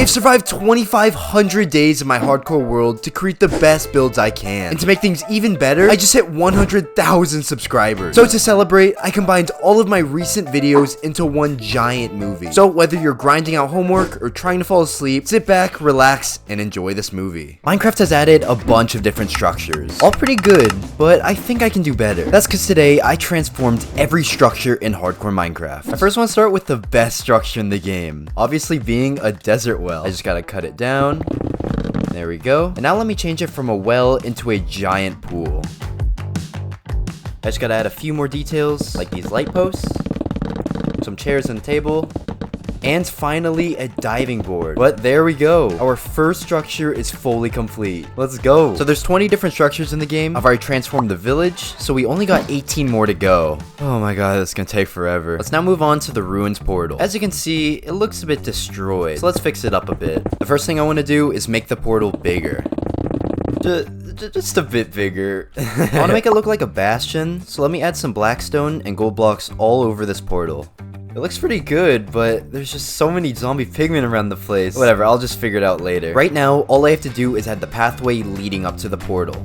have survived 2,500 days in my hardcore world to create the best builds I can. And to make things even better, I just hit 100,000 subscribers. So to celebrate, I combined all of my recent videos into one giant movie. So whether you're grinding out homework or trying to fall asleep, sit back, relax, and enjoy this movie. Minecraft has added a bunch of different structures. All pretty good, but I think I can do better. That's because today I transformed every structure in hardcore Minecraft. I first want to start with the best structure in the game, obviously being a desert well. I just gotta cut it down. There we go. And now let me change it from a well into a giant pool. I just gotta add a few more details, like these light posts, some chairs and a table, and finally a diving board. But there we go. Our first structure is fully complete. Let's go. So there's 20 different structures in the game. I've already transformed the village, so we only got 18 more to go. Oh my god, that's gonna take forever. Let's now move on to the ruins portal. As you can see, it looks a bit destroyed, so let's fix it up a bit. The first thing I want to do is make the portal bigger. Just a bit bigger. I want to make it look like a bastion, so let me add some blackstone and gold blocks all over this portal. It looks pretty good, but there's just so many zombie pigmen around the place. Whatever, I'll just figure it out later. Right now, all I have to do is add the pathway leading up to the portal.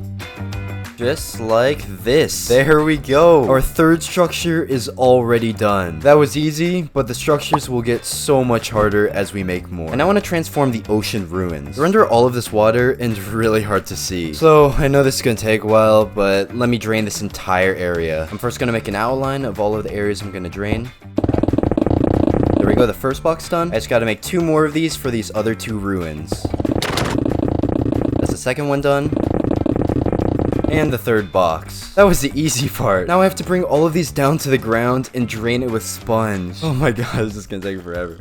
Just like this. There we go. Our third structure is already done. That was easy, but the structures will get so much harder as we make more. And I want to transform the ocean ruins. They're under all of this water and really hard to see. So I know this is going to take a while, but let me drain this entire area. I'm first going to make an outline of all of the areas I'm going to drain. There we go, the first box done. I just gotta make 2 more of these for these other 2 ruins. That's the second one done. And the third box. That was the easy part. Now I have to bring all of these down to the ground and drain it with sponge. Oh my god, this is gonna take forever.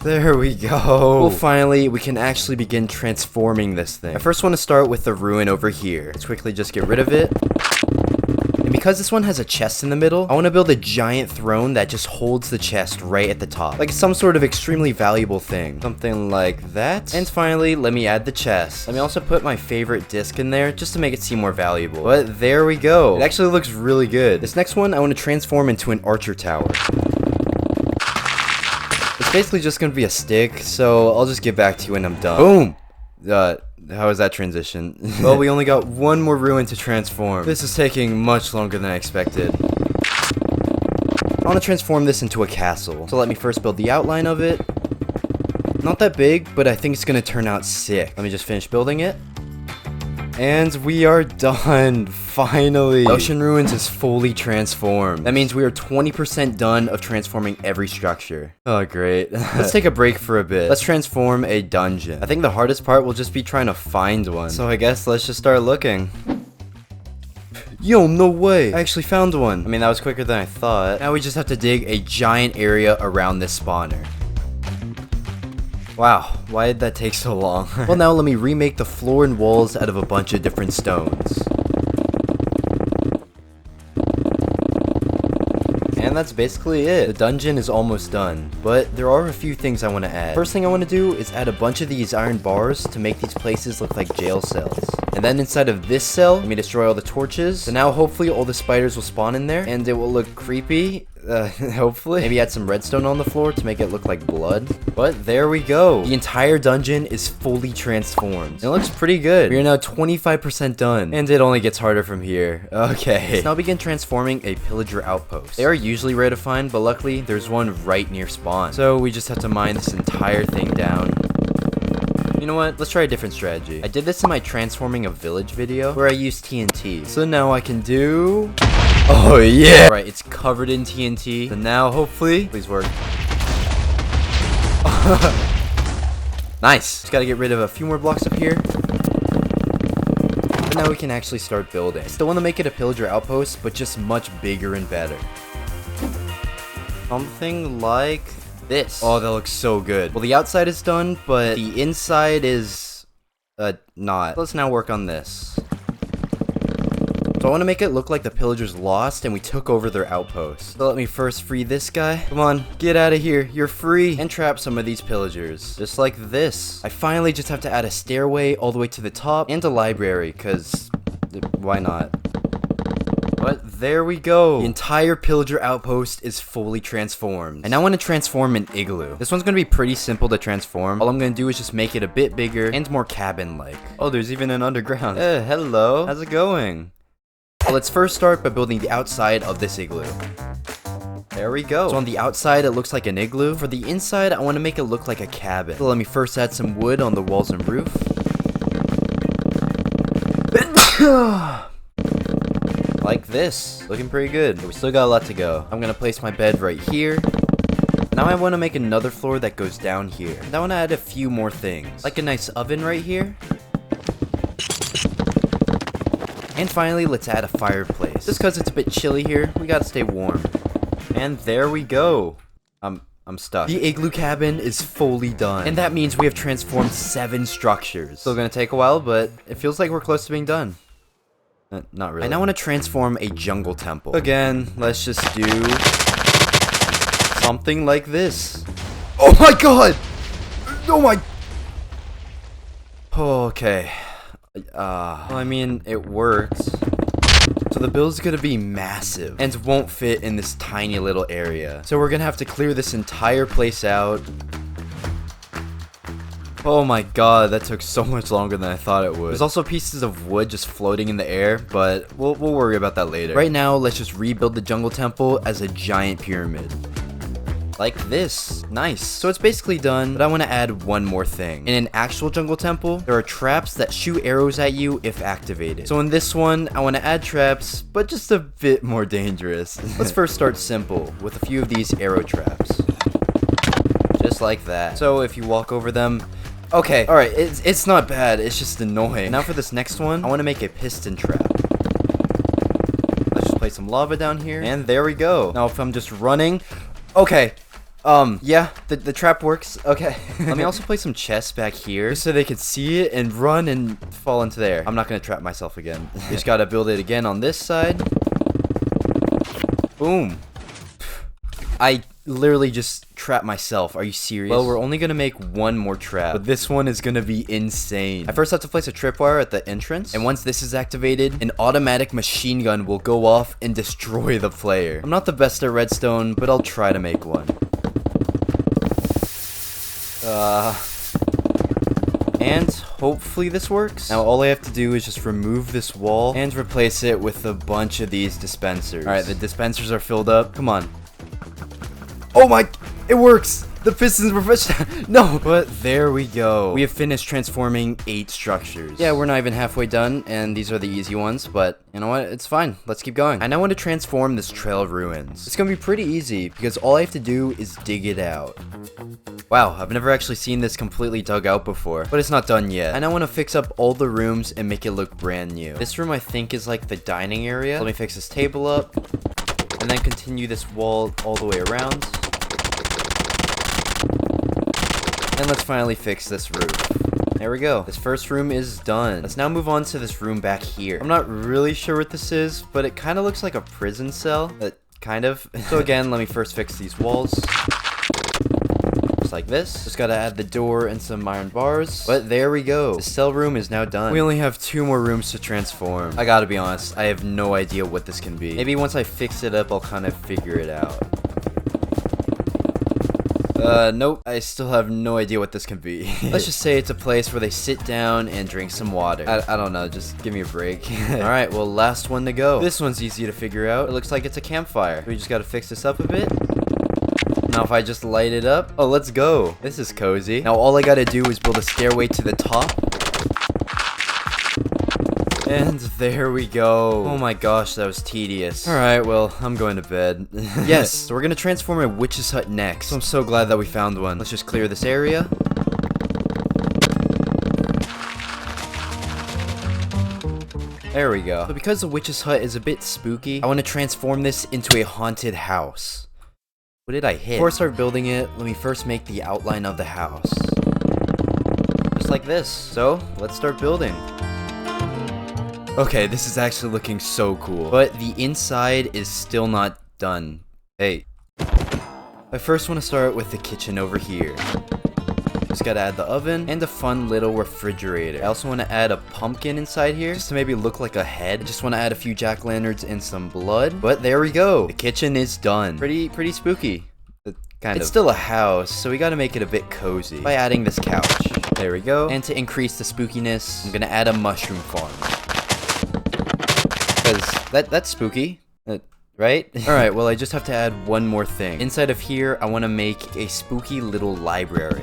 There we go. Well, finally, we can actually begin transforming this thing. I first want to start with the ruin over here. Let's quickly just get rid of it. And because this one has a chest in the middle, I want to build a giant throne that just holds the chest right at the top. Like some sort of extremely valuable thing. Something like that. And finally, let me add the chest. Let me also put my favorite disc in there just to make it seem more valuable. But there we go. It actually looks really good. This next one, I want to transform into an archer tower. It's basically just going to be a stick, so I'll just get back to you when I'm done. Boom! How was that transition? Well, we only got one more ruin to transform. This is taking much longer than I expected. I want to transform this into a castle. So let me first build the outline of it. Not that big, but I think it's going to turn out sick. Let me just finish building it. And we are done, finally. Ocean Ruins is fully transformed. That means we are 20% done of transforming every structure. Oh, great. Let's take a break for a bit. Let's transform a dungeon. I think the hardest part will just be trying to find one. So I guess let's just start looking. Yo, no way. I actually found one. I mean, that was quicker than I thought. Now we just have to dig a giant area around this spawner. Wow, why did that take so long? Well, now let me remake the floor and walls out of a bunch of different stones. And that's basically it. The dungeon is almost done, but there are a few things I want to add. First thing I want to do is add a bunch of these iron bars to make these places look like jail cells. And then inside of this cell, let me destroy all the torches. So now hopefully all the spiders will spawn in there and it will look creepy. Hopefully. Maybe add some redstone on the floor to make it look like blood. But there we go. The entire dungeon is fully transformed. It looks pretty good. We are now 25% done. And it only gets harder from here. Okay. Let's now begin transforming a pillager outpost. They are usually rare to find, but luckily there's one right near spawn. So we just have to mine this entire thing down. You know what? Let's try a different strategy. I did this in my transforming a village video where I used TNT. So now I can do... Oh yeah! Alright, it's covered in TNT. So now, hopefully, please work. Nice! Just gotta get rid of a few more blocks up here. But now we can actually start building. I still want to make it a pillager outpost, but just much bigger and better. Something like this. Oh, that looks so good. Well, the outside is done, but the inside is... not. Let's now work on this. So I want to make it look like the pillagers lost and we took over their outpost. So let me first free this guy. Come on, get out of here. You're free. And trap some of these pillagers. Just like this. I finally just have to add a stairway all the way to the top and a library, because why not? But there we go. The entire pillager outpost is fully transformed. And I want to transform an igloo. This one's going to be pretty simple to transform. All I'm going to do is just make it a bit bigger and more cabin-like. Oh, there's even an underground. Hello. How's it going? Well, let's first start by building the outside of this igloo. There we go. So on the outside, it looks like an igloo. For the inside, I want to make it look like a cabin. So let me first add some wood on the walls and roof. Like this. Looking pretty good. But we still got a lot to go. I'm going to place my bed right here. Now I want to make another floor that goes down here. And I want to add a few more things. Like a nice oven right here. And finally, let's add a fireplace. Just because it's a bit chilly here, we gotta stay warm. And there we go. I'm stuck. The igloo cabin is fully done. And that means we have transformed 7 structures. Still gonna take a while, but it feels like we're close to being done. Not really. I now want to transform a jungle temple. Again, let's just do something like this. Oh my god! Oh my... Okay. Well, I mean, it works. So the build's gonna be massive and won't fit in this tiny little area. So we're gonna have to clear this entire place out. Oh my god, that took so much longer than I thought it would. There's also pieces of wood just floating in the air, but we'll worry about that later. Right now, let's just rebuild the jungle temple as a giant pyramid. Like this. Nice. So it's basically done, but I want to add one more thing. In an actual jungle temple, there are traps that shoot arrows at you if activated. So in this one, I want to add traps, but just a bit more dangerous. Let's first start simple with a few of these arrow traps. Just like that. So if you walk over them... Okay, alright, it's not bad, it's just annoying. Now for this next one, I want to make a piston trap. Let's just place some lava down here, and there we go. Now if I'm just running... Okay, yeah, the trap works. Okay. Let me also place some chests back here just so they can see it and run and fall into there. I'm not gonna trap myself again. Just gotta build it again on this side. Boom. I literally just trapped myself. Are you serious? Well, we're only gonna make one more trap, but this one is gonna be insane. I first have to place a tripwire at the entrance, and once this is activated, an automatic machine gun will go off and destroy the player. I'm not the best at redstone, but I'll try to make one. And hopefully this works. Now all I have to do is just remove this wall and replace it with a bunch of these dispensers. Alright, the dispensers are filled up. Come on. Oh my, it works! The pistons were pushed. No, but there we go. We have finished transforming 8 structures. Yeah, we're not even halfway done, and these are the easy ones, but you know what? It's fine. Let's keep going. I now want to transform this trail of ruins. It's gonna be pretty easy, because all I have to do is dig it out. Wow, I've never actually seen this completely dug out before, but it's not done yet. I now want to fix up all the rooms and make it look brand new. This room I think is like the dining area. Let me fix this table up, and then continue this wall all the way around. And let's finally fix this roof. There we go. This first room is done. Let's now move on to this room back here. I'm not really sure what this is, but it kind of looks like a prison cell. Kind of. So again, let me first fix these walls. Just like this. Just gotta add the door and some iron bars. But there we go. The cell room is now done. We only have 2 more rooms to transform. I gotta be honest, I have no idea what this can be. Maybe once I fix it up, I'll kind of figure it out. Nope. I still have no idea what this can be. Let's just say it's a place where they sit down and drink some water. I don't know. Just give me a break. Alright, well, last one to go. This one's easy to figure out. It looks like it's a campfire. We just gotta fix this up a bit. Now if I just light it up. Oh, let's go. This is cozy. Now all I gotta do is build a stairway to the top. And there we go. Oh my gosh, that was tedious. Alright, well, I'm going to bed. Yes, so we're gonna transform a witch's hut next. So I'm so glad that we found one. Let's just clear this area. There we go. So because the witch's hut is a bit spooky, I want to transform this into a haunted house. What did I hit? Before I start building it, let me first make the outline of the house. Just like this. So, let's start building. Okay, this is actually looking so cool. But the inside is still not done. Hey. I first want to start with the kitchen over here. Just gotta add the oven and a fun little refrigerator. I also want to add a pumpkin inside here just to maybe look like a head. I just want to add a few jack-o'-lanterns and some blood. But there we go. The kitchen is done. Pretty spooky. It's still a house, so we gotta make it a bit cozy by adding this couch. There we go. And to increase the spookiness, I'm gonna add a mushroom farm. Because that's spooky. Right? Alright, well, I just have to add one more thing. Inside of here, I want to make a spooky little library.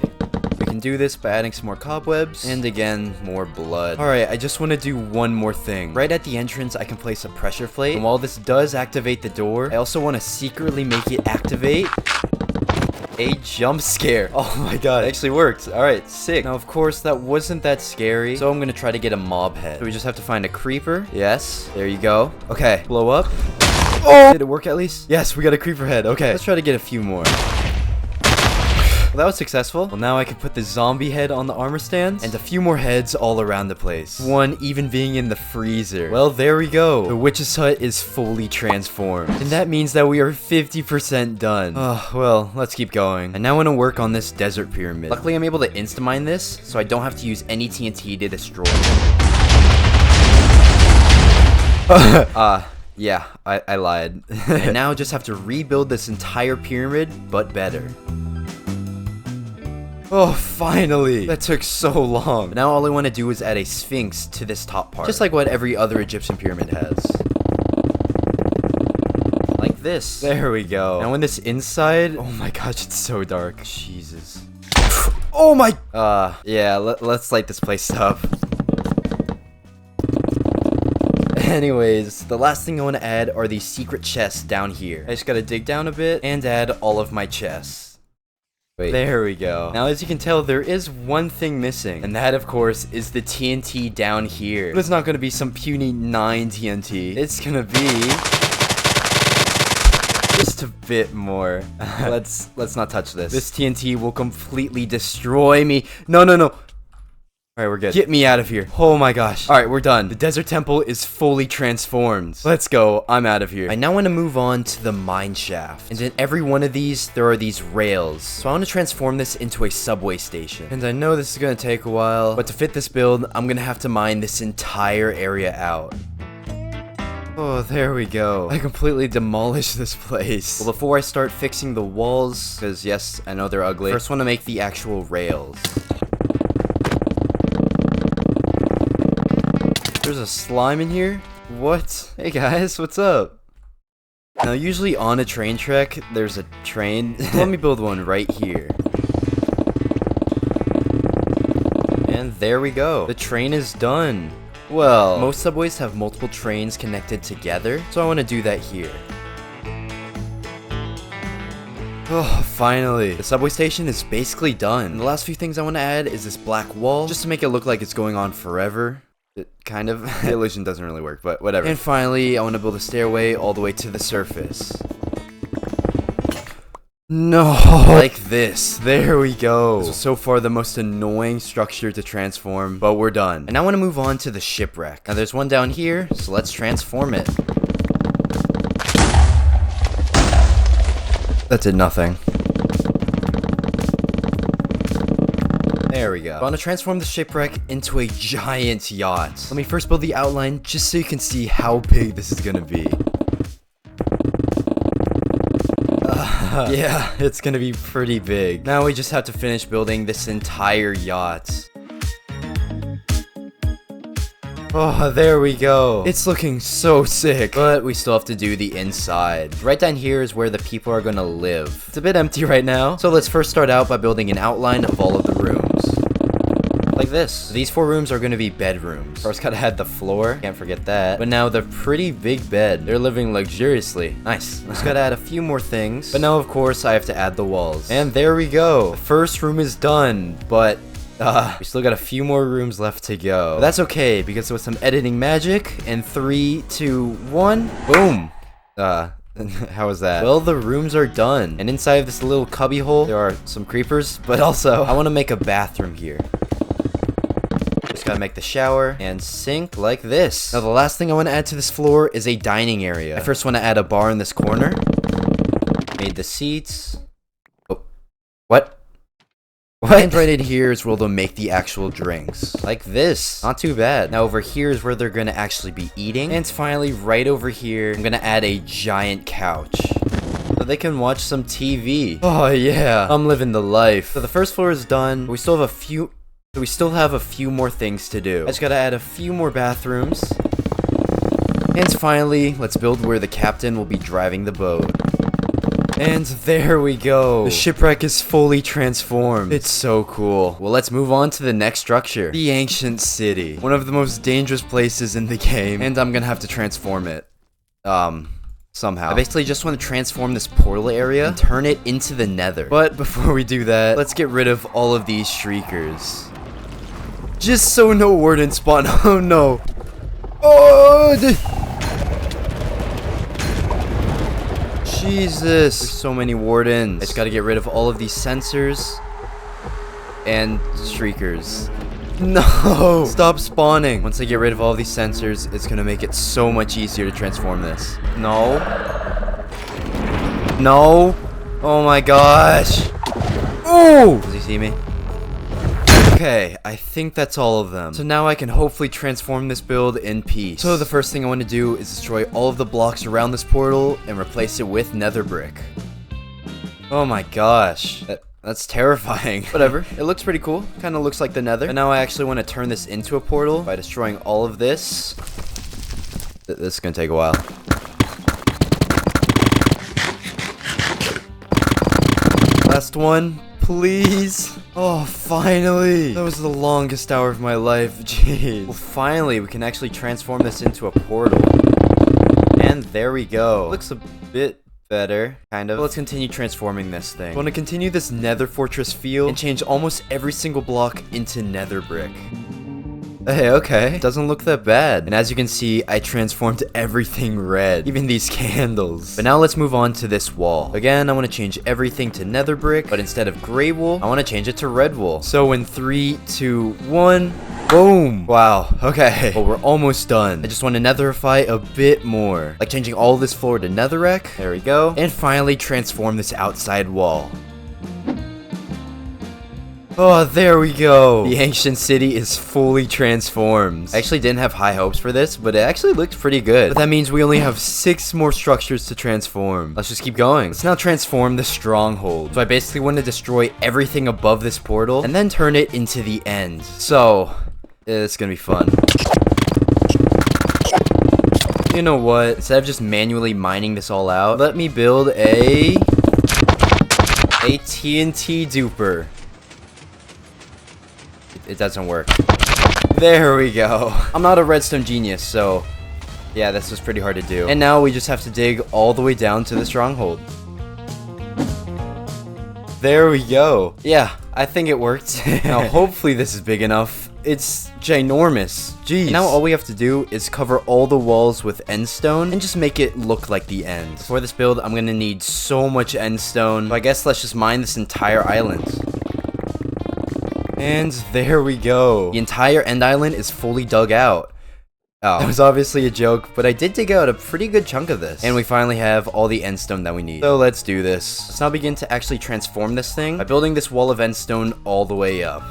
We can do this by adding some more cobwebs, and again, more blood. Alright, I just want to do one more thing. Right at the entrance, I can place a pressure plate, and while this does activate the door, I also want to secretly make it activate a jump scare. Oh my god, it actually worked. Alright, sick. Now, of course, that wasn't that scary, so I'm gonna try to get a mob head. So we just have to find a creeper. Yes, there you go. Okay, blow up. Oh! Did it work at least? Yes, we got a creeper head. Okay, let's try to get a few more. Well, that was successful. Well, now I can put the zombie head on the armor stands and a few more heads all around the place. One even being in the freezer. Well, there we go. The witch's hut is fully transformed. And that means that we are 50% done. Oh, well, let's keep going. And now I want to work on this desert pyramid. Luckily, I'm able to insta-mine this, so I don't have to use any TNT to destroy it. Yeah, I lied. And now I just have to rebuild this entire pyramid, but better. Oh, finally! That took so long. But now all I want to do is add a sphinx to this top part. Just like what every other Egyptian pyramid has. Like this. There we go. Now on this inside, oh my gosh, it's so dark. Jesus. Oh my... yeah, let's light this place up. Anyways, the last thing I want to add are these secret chests down here. I just gotta dig down a bit and add all of my chests. Wait, there we go. Now, as you can tell, there is one thing missing, and that, of course, is the TNT down here. But it's not gonna be some puny 9 TNT. It's gonna be just a bit more. Let's not touch this. This TNT will completely destroy me. No. Alright, we're good. Get me out of here. Oh my gosh. Alright, we're done. The desert temple is fully transformed. Let's go. I'm out of here. I now want to move on to the mine shaft. And in every one of these, there are these rails. So I want to transform this into a subway station. And I know this is going to take a while, but to fit this build, I'm going to have to mine this entire area out. Oh, there we go. I completely demolished this place. Well, before I start fixing the walls, because yes, I know they're ugly, first want to make the actual rails. There's a slime in here? What? Hey guys, what's up? Now, usually on a train track, there's a train. Let me build one right here. And there we go. The train is done. Well, most subways have multiple trains connected together, so I want to do that here. Oh, finally. The subway station is basically done. And the last few things I want to add is this black wall, just to make it look like it's going on forever. It kind of. The illusion doesn't really work, but whatever. And finally, I want to build a stairway all the way to the surface. No, like this. There we go. This is so far the most annoying structure to transform, but we're done. And I want to move on to the shipwreck. Now there's one down here, so let's transform it. That did nothing. There we go. I want to transform the shipwreck into a giant yacht. Let me first build the outline just so you can see how big this is gonna be. Yeah, it's gonna be pretty big. Now we just have to finish building this entire yacht. Oh, there we go. It's looking so sick. But we still have to do the inside. Right down here is where the people are gonna live. It's a bit empty right now. So let's first start out by building an outline of all of the rooms. Like this. These 4 rooms are gonna be bedrooms. First gotta add the floor. Can't forget that. But now they're pretty big bed. They're living luxuriously. Nice. Just gotta add a few more things. But now, of course, I have to add the walls. And there we go. The first room is done. But we still got a few more rooms left to go. But that's okay, because with some editing magic, in 3, 2, 1, boom. How was that? Well, the rooms are done. And inside of this little cubby hole, there are some creepers, but also, I want to make a bathroom here. Just gotta make the shower and sink like this. Now, the last thing I want to add to this floor is a dining area. I first want to add a bar in this corner. Made the seats. Oh, what? What? And right in here is where they'll make the actual drinks. Like this. Not too bad. Now over here is where they're gonna actually be eating. And finally, right over here, I'm gonna add a giant couch, so they can watch some TV. Oh yeah, I'm living the life. So the first floor is done. We still have a few more things to do. I just gotta add a few more bathrooms. And finally, let's build where the captain will be driving the boat. And there we go. The shipwreck is fully transformed. It's so cool. Well, let's move on to the next structure. The ancient city. One of the most dangerous places in the game. And I'm gonna have to transform it. Somehow. I basically just want to transform this portal area and turn it into the Nether. But before we do that, let's get rid of all of these shriekers. Just so no wardens spawn. Oh no. Oh, Jesus. There's so many wardens. I just gotta get rid of all of these sensors and shriekers. No! Stop spawning. Once I get rid of all these sensors, it's gonna make it so much easier to transform this. No. No. Oh my gosh. Oh! Does he see me? Okay, I think that's all of them. So now I can hopefully transform this build in peace. So the first thing I want to do is destroy all of the blocks around this portal and replace it with nether brick. Oh my gosh. That's terrifying. Whatever. It looks pretty cool. Kind of looks like the Nether. And now I actually want to turn this into a portal by destroying all of this. This is going to take a while. Last one, please. Oh, finally. That was the longest hour of my life. Jeez. Well, finally, we can actually transform this into a portal. And there we go. Looks a bit better, kind of. But let's continue transforming this thing. I want to continue this nether fortress feel and change almost every single block into nether brick. Hey, okay. Doesn't look that bad. And as you can see, I transformed everything red. Even these candles. But now let's move on to this wall. Again, I want to change everything to nether brick, but instead of gray wool, I want to change it to red wool. So in 3, 2, 1... boom! Wow, okay. Well, we're almost done. I just want to netherify a bit more. Like changing all this floor to netherrack. There we go. And finally transform this outside wall. Oh, there we go. The ancient city is fully transformed. I actually didn't have high hopes for this, but it actually looked pretty good. But that means we only have 6 more structures to transform. Let's just keep going. Let's now transform the stronghold. So I basically want to destroy everything above this portal and then turn it into the end. So it's gonna be fun. You know what? Instead of just manually mining this all out, let me build a TNT duper. It doesn't work. There we go. I'm not a redstone genius, so yeah, this was pretty hard to do. And now we just have to dig all the way down to the stronghold. There we go. Yeah, I think it worked. Now hopefully this is big enough. It's ginormous. Jeez. And now all we have to do is cover all the walls with endstone and just make it look like the end. For this build, I'm gonna need so much endstone. So I guess let's just mine this entire island. And there we go. The entire end island is fully dug out. Oh, that was obviously a joke, but I did dig out a pretty good chunk of this. And we finally have all the endstone that we need. So let's do this. Let's now begin to actually transform this thing by building this wall of endstone all the way up.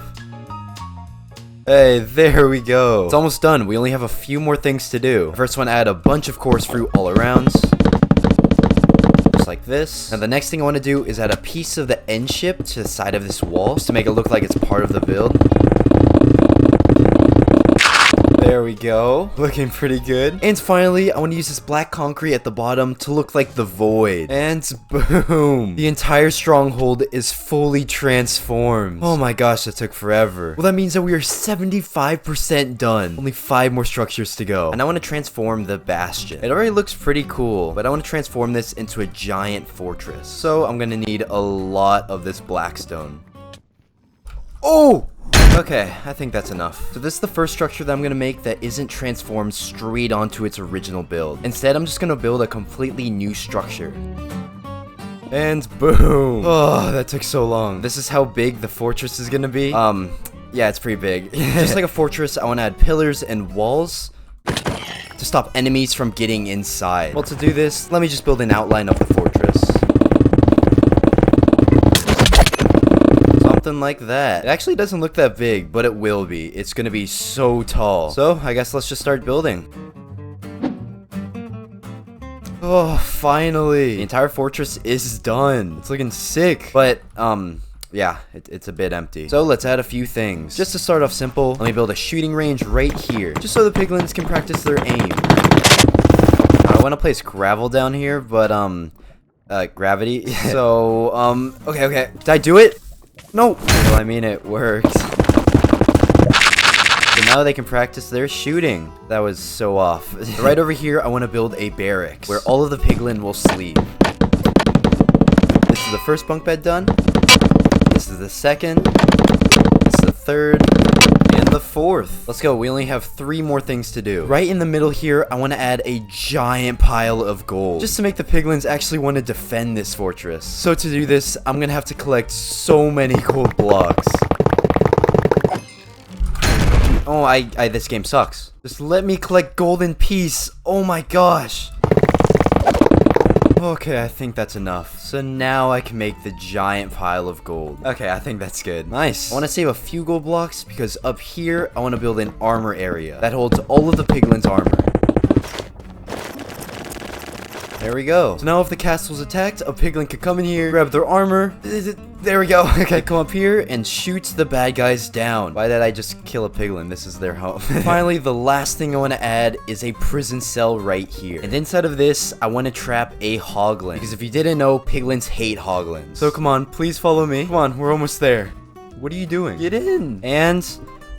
Hey, there we go. It's almost done. We only have a few more things to do. First one, add a bunch of coarse fruit all around. Like this. Now the next thing I want to do is add a piece of the end ship to the side of this wall just to make it look like it's part of the build. There we go. Looking pretty good. And finally, I want to use this black concrete at the bottom to look like the void. And boom. The entire stronghold is fully transformed. Oh my gosh, that took forever. Well, that means that we are 75% done. Only 5 more structures to go. And I want to transform the Bastion. It already looks pretty cool, but I want to transform this into a giant fortress. So I'm going to need a lot of this blackstone. Oh! Okay, I think that's enough. So this is the first structure that I'm going to make that isn't transformed straight onto its original build. Instead, I'm just going to build a completely new structure. And boom! Oh, that took so long. This is how big the fortress is going to be. Yeah, it's pretty big. Just like a fortress, I want to add pillars and walls to stop enemies from getting inside. Well, to do this, let me just build an outline of the fortress. something like that. It actually doesn't look that big, but it will be. It's gonna be so tall. So I guess let's just start building. Oh, finally. The entire fortress is done. It's looking sick. But, yeah, it's a bit empty. So let's add a few things. Just to start off simple, let me build a shooting range right here, just so the piglins can practice their aim. Now, I want to place gravel down here, but, gravity. So, okay. Did I do it? No. Well, I mean, it worked. So now they can practice their shooting. That was so off. Right over here, I want to build a barracks where all of the piglin will sleep. This is the first bunk bed done. This is the second. This is the third. And the fourth. Let's go. We only have 3 more things to do. Right in the middle here, I want to add a giant pile of gold, just to make the piglins actually want to defend this fortress. So to do this, I'm going to have to collect so many gold blocks. Oh, this game sucks. Just let me collect gold in peace. Oh my gosh. Okay, I think that's enough. So now I can make the giant pile of gold. Okay, I think that's good. Nice. I want to save a few gold blocks because up here, I want to build an armor area that holds all of the piglins' armor. There we go. So now if the castle's attacked, a piglin could come in here, grab their armor. There we go. Okay, come up here and shoot the bad guys down. Why did I just kill a piglin? This is their home. Finally, the last thing I want to add is a prison cell right here. And inside of this, I want to trap a hoglin. Because if you didn't know, piglins hate hoglins. So come on, please follow me. Come on, we're almost there. What are you doing? Get in. And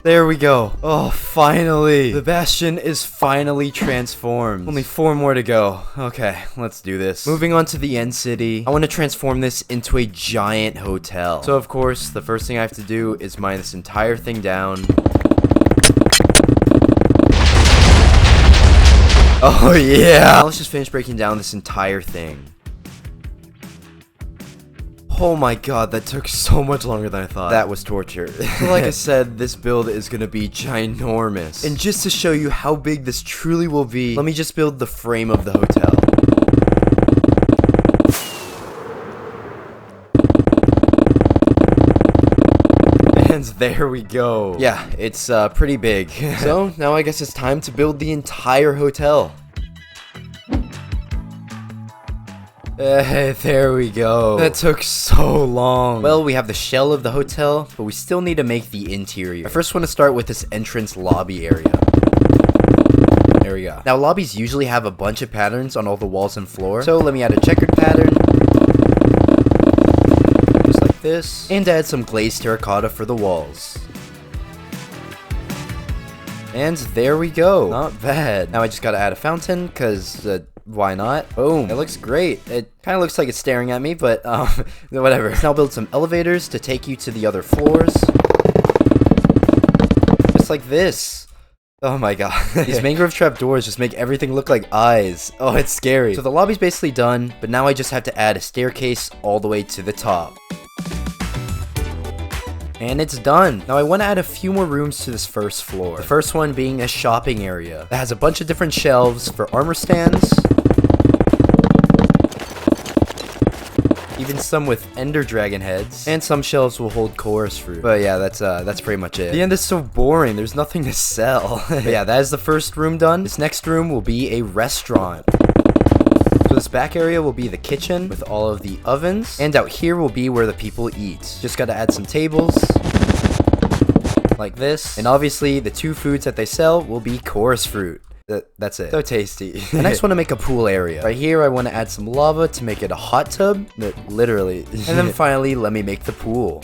there we go. Oh, finally. The Bastion is finally transformed. Only 4 more to go. Okay, let's do this. Moving on to the end city. I want to transform this into a giant hotel. So, of course, the first thing I have to do is mine this entire thing down. Oh, yeah. Now let's just finish breaking down this entire thing. Oh my god, that took so much longer than I thought. That was torture. So like I said, this build is gonna be ginormous. And just to show you how big this truly will be, let me just build the frame of the hotel. And there we go. Yeah, it's pretty big. So now I guess it's time to build the entire hotel. There we go. That took so long. Well, we have the shell of the hotel, but we still need to make the interior. I first want to start with this entrance lobby area. There we go. Now, lobbies usually have a bunch of patterns on all the walls and floor, so let me add a checkered pattern. Just like this. And add some glazed terracotta for the walls. And there we go. Not bad. Now I just gotta add a fountain, because, why not? Boom. It looks great. It kind of looks like it's staring at me, but, whatever. Let's now build some elevators to take you to the other floors. Just like this. Oh my god. These mangrove trapdoors just make everything look like eyes. Oh, it's scary. So the lobby's basically done, but now I just have to add a staircase all the way to the top. And it's done. Now I want to add a few more rooms to this first floor. The first one being a shopping area that has a bunch of different shelves for armor stands. Even some with ender dragon heads. And some shelves will hold chorus fruit. But yeah, that's pretty much it. The end is so boring. There's nothing to sell. But yeah, that is the first room done. This next room will be a restaurant. So this back area will be the kitchen with all of the ovens, and out here will be where the people eat. Just gotta add some tables, like this, and obviously the 2 foods that they sell will be chorus fruit. That's it. So tasty. And I just want to make a pool area. Right here, I want to add some lava to make it a hot tub, literally. And then finally, let me make the pool.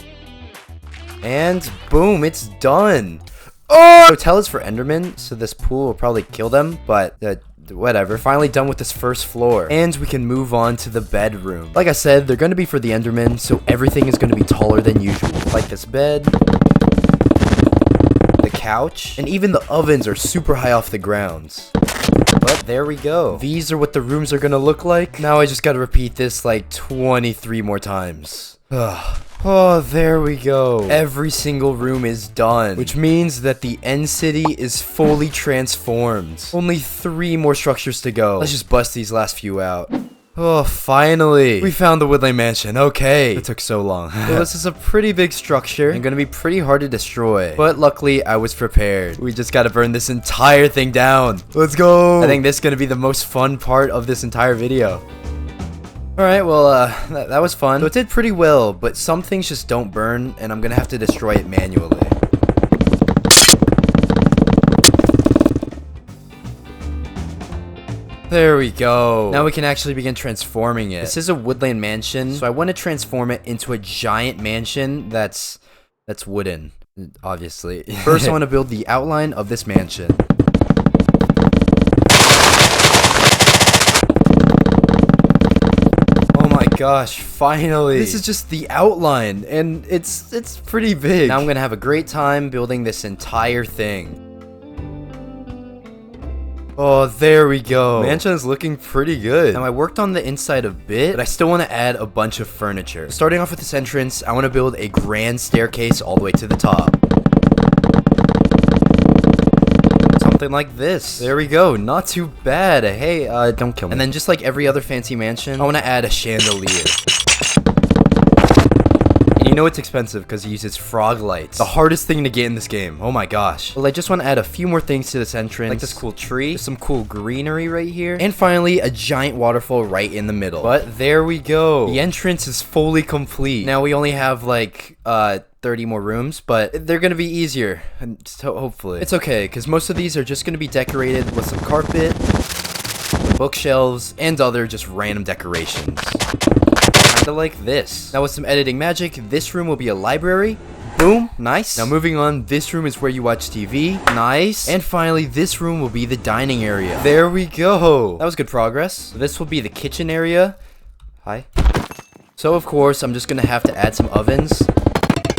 And boom, it's done. Oh! The hotel is for Endermen, so this pool will probably kill them, but whatever. Finally done with this first floor. And we can move on to the bedroom. Like I said, they're going to be for the Endermen, so everything is going to be taller than usual. Like this bed, the couch, and even the ovens are super high off the ground. But there we go. These are what the rooms are going to look like. Now I just got to repeat this like 23 more times. Ugh. Oh, there we go. Every single room is done, which means that the end city is fully transformed. Only 3 more structures to go. Let's just bust these last few out. Oh, finally. We found the Woodland mansion. Okay. It took so long. Well, this is a pretty big structure and gonna be pretty hard to destroy. But luckily, I was prepared. We just gotta burn this entire thing down. Let's go. I think this is gonna be the most fun part of this entire video. Alright, well, that was fun. So it did pretty well, but some things just don't burn, and I'm gonna have to destroy it manually. There we go. Now we can actually begin transforming it. This is a woodland mansion, so I want to transform it into a giant mansion that's wooden, obviously. First, I want to build the outline of this mansion. Oh my gosh, finally. This is just the outline, and it's pretty big. Now I'm going to have a great time building this entire thing. Oh, there we go. Mansion is looking pretty good. Now, I worked on the inside a bit, but I still want to add a bunch of furniture. Starting off with this entrance, I want to build a grand staircase all the way to the top. Something like this. There we go. Not too bad. Hey, don't kill me. And then just like every other fancy mansion, I want to add a chandelier. You know it's expensive because it uses frog lights. The hardest thing to get in this game. Oh my gosh. Well, I just want to add a few more things to this entrance. Like this cool tree, some cool greenery right here, and finally a giant waterfall right in the middle. But there we go. The entrance is fully complete. Now we only have like 30 more rooms, but they're gonna be easier, hopefully. It's okay, because most of these are just gonna be decorated with some carpet, bookshelves, and other just random decorations. Like this. Now with some editing magic, this room will be a library. Boom, nice. Now moving on, this room is where you watch TV. Nice. And finally, this room will be the dining area. There we go. That was good progress. So this will be the kitchen area. Hi. So of course, I'm just gonna have to add some ovens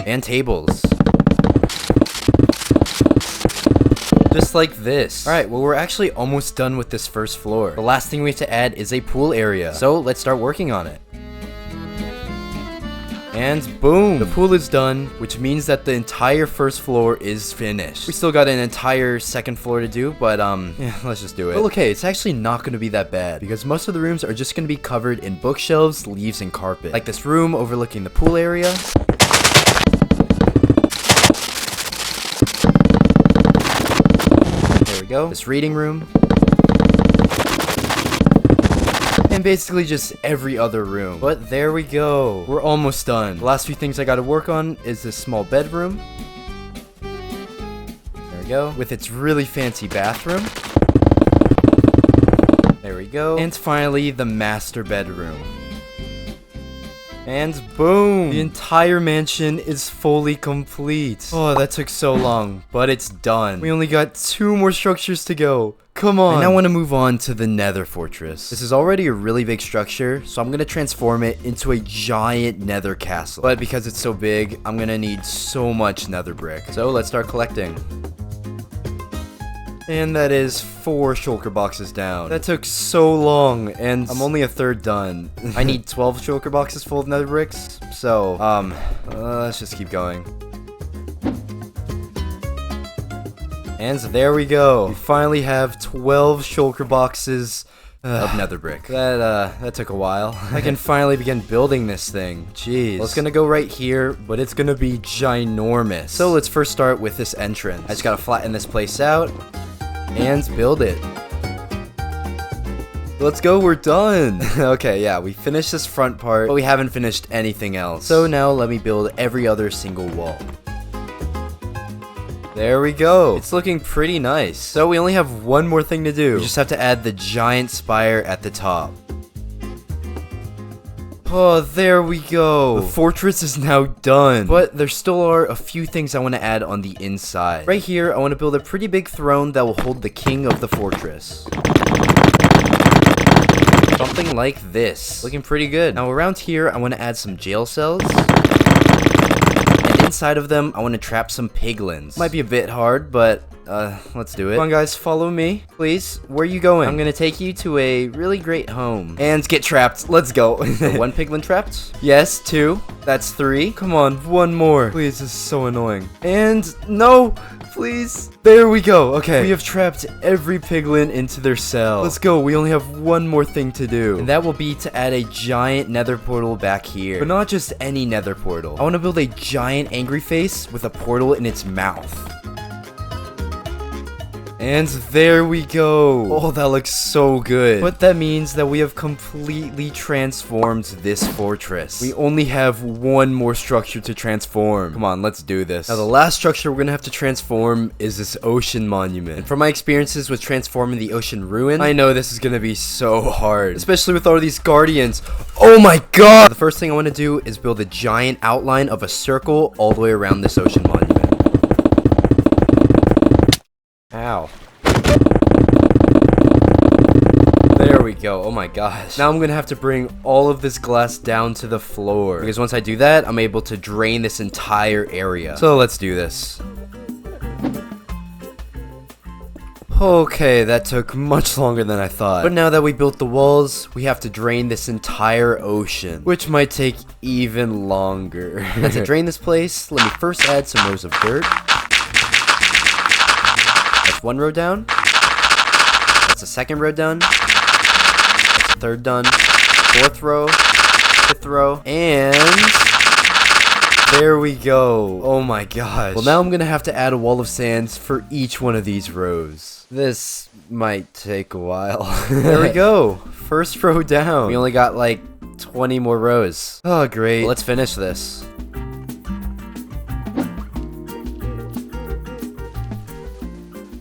and tables. Just like this. Alright, well we're actually almost done with this first floor. The last thing we have to add is a pool area. So let's start working on it. And boom, the pool is done, which means that the entire first floor is finished. We still got an entire second floor to do, but yeah, let's just do it. Well, okay, it's actually not going to be that bad because most of the rooms are just going to be covered in bookshelves, leaves, and carpet. Like this room overlooking the pool area. There we go. This reading room. And basically just every other room. But there we go. We're almost done. The last few things I gotta work on is this small bedroom. There we go. With its really fancy bathroom. There we go. And finally, the master bedroom. And boom! The entire mansion is fully complete. Oh, that took so long, but it's done. We only got 2 more structures to go. Come on. I now want to move on to the Nether fortress. This is already a really big structure, so I'm going to transform it into a giant Nether castle. But because it's so big, I'm going to need so much Nether brick. So let's start collecting. And that is 4 shulker boxes down. That took so long, and I'm only a third done. I need 12 shulker boxes full of Nether bricks, so, let's just keep going. And there we go. We finally have 12 shulker boxes of Nether brick. That took a while. I can finally begin building this thing. Jeez. Well, it's gonna go right here, but it's gonna be ginormous. So let's first start with this entrance. I just gotta flatten this place out and build it. Let's go, we're done. Okay, yeah, we finished this front part, but we haven't finished anything else. So now let me build every other single wall. There we go. It's looking pretty nice. So we only have one more thing to do. We just have to add the giant spire at the top. Oh, there we go. The fortress is now done. But there still are a few things I want to add on the inside. Right here, I want to build a pretty big throne that will hold the king of the fortress. Something like this. Looking pretty good. Now around here, I want to add some jail cells. And inside of them, I want to trap some piglins. Might be a bit hard, but let's do it. Come on, guys, follow me, please. Where are you going? I'm gonna take you to a really great home. And get trapped. Let's go. So 1 piglin trapped? Yes, 2. That's 3. Come on, 1 more. Please, this is so annoying. And no, please. There we go. Okay, we have trapped every piglin into their cell. Let's go. We only have 1 more thing to do, and that will be to add a giant nether portal back here. But not just any nether portal. I want to build a giant angry face with a portal in its mouth. And there we go. Oh, that looks so good. But that means that we have completely transformed this fortress. We only have 1 more structure to transform. Come on, let's do this. Now, the last structure we're gonna have to transform is this ocean monument. And from my experiences with transforming the ocean ruin, I know this is gonna be so hard, especially with all these guardians. Oh my god! The first thing I want to do is build a giant outline of a circle all the way around this ocean monument. Ow. There we go. Oh my gosh. Now I'm gonna have to bring all of this glass down to the floor, because once I do that, I'm able to drain this entire area. So let's do this. Okay, that took much longer than I thought. But now that we built the walls, we have to drain this entire ocean, which might take even longer. And to drain this place, let me first add some rows of dirt. 1 row down. That's the 2nd row done. That's the 3rd done. 4th row. 5th row. And there we go. Oh my gosh. Well, now I'm gonna have to add a wall of sands for each one of these rows. This might take a while. There we go. 1st row down. We only got like 20 more rows. Oh, great. Let's finish this.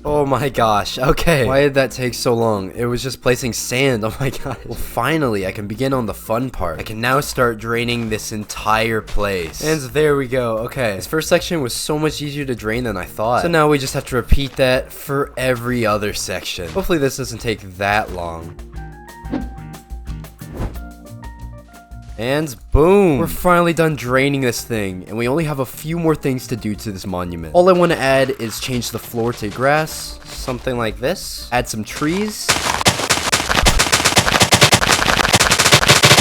Oh my gosh, okay. Why did that take so long? It was just placing sand, oh my god. Well, finally, I can begin on the fun part. I can now start draining this entire place. And there we go, okay. This first section was so much easier to drain than I thought. So now we just have to repeat that for every other section. Hopefully this doesn't take that long. And boom! We're finally done draining this thing, and we only have a few more things to do to this monument. All I want to add is change the floor to grass, something like this. Add some trees.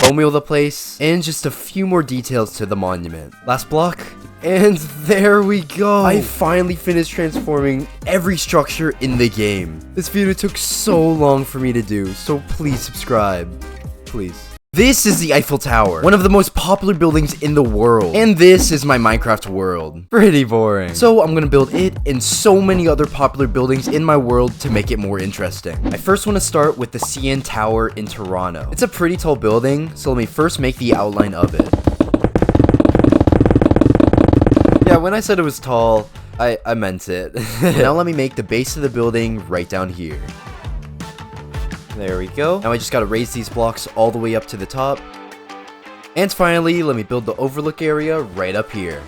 Bone meal the place, and just a few more details to the monument. Last block. And there we go. I finally finished transforming every structure in the game. This video took so long for me to do, so please subscribe. Please. This is the Eiffel Tower, one of the most popular buildings in the world. And this is my Minecraft world. Pretty boring. So I'm gonna build it and so many other popular buildings in my world to make it more interesting. I first want to start with the CN Tower in Toronto. It's a pretty tall building, so let me first make the outline of it. Yeah, when I said it was tall, I meant it. Now let me make the base of the building right down here. There we go. Now I just gotta raise these blocks all the way up to the top. And finally, let me build the overlook area right up here.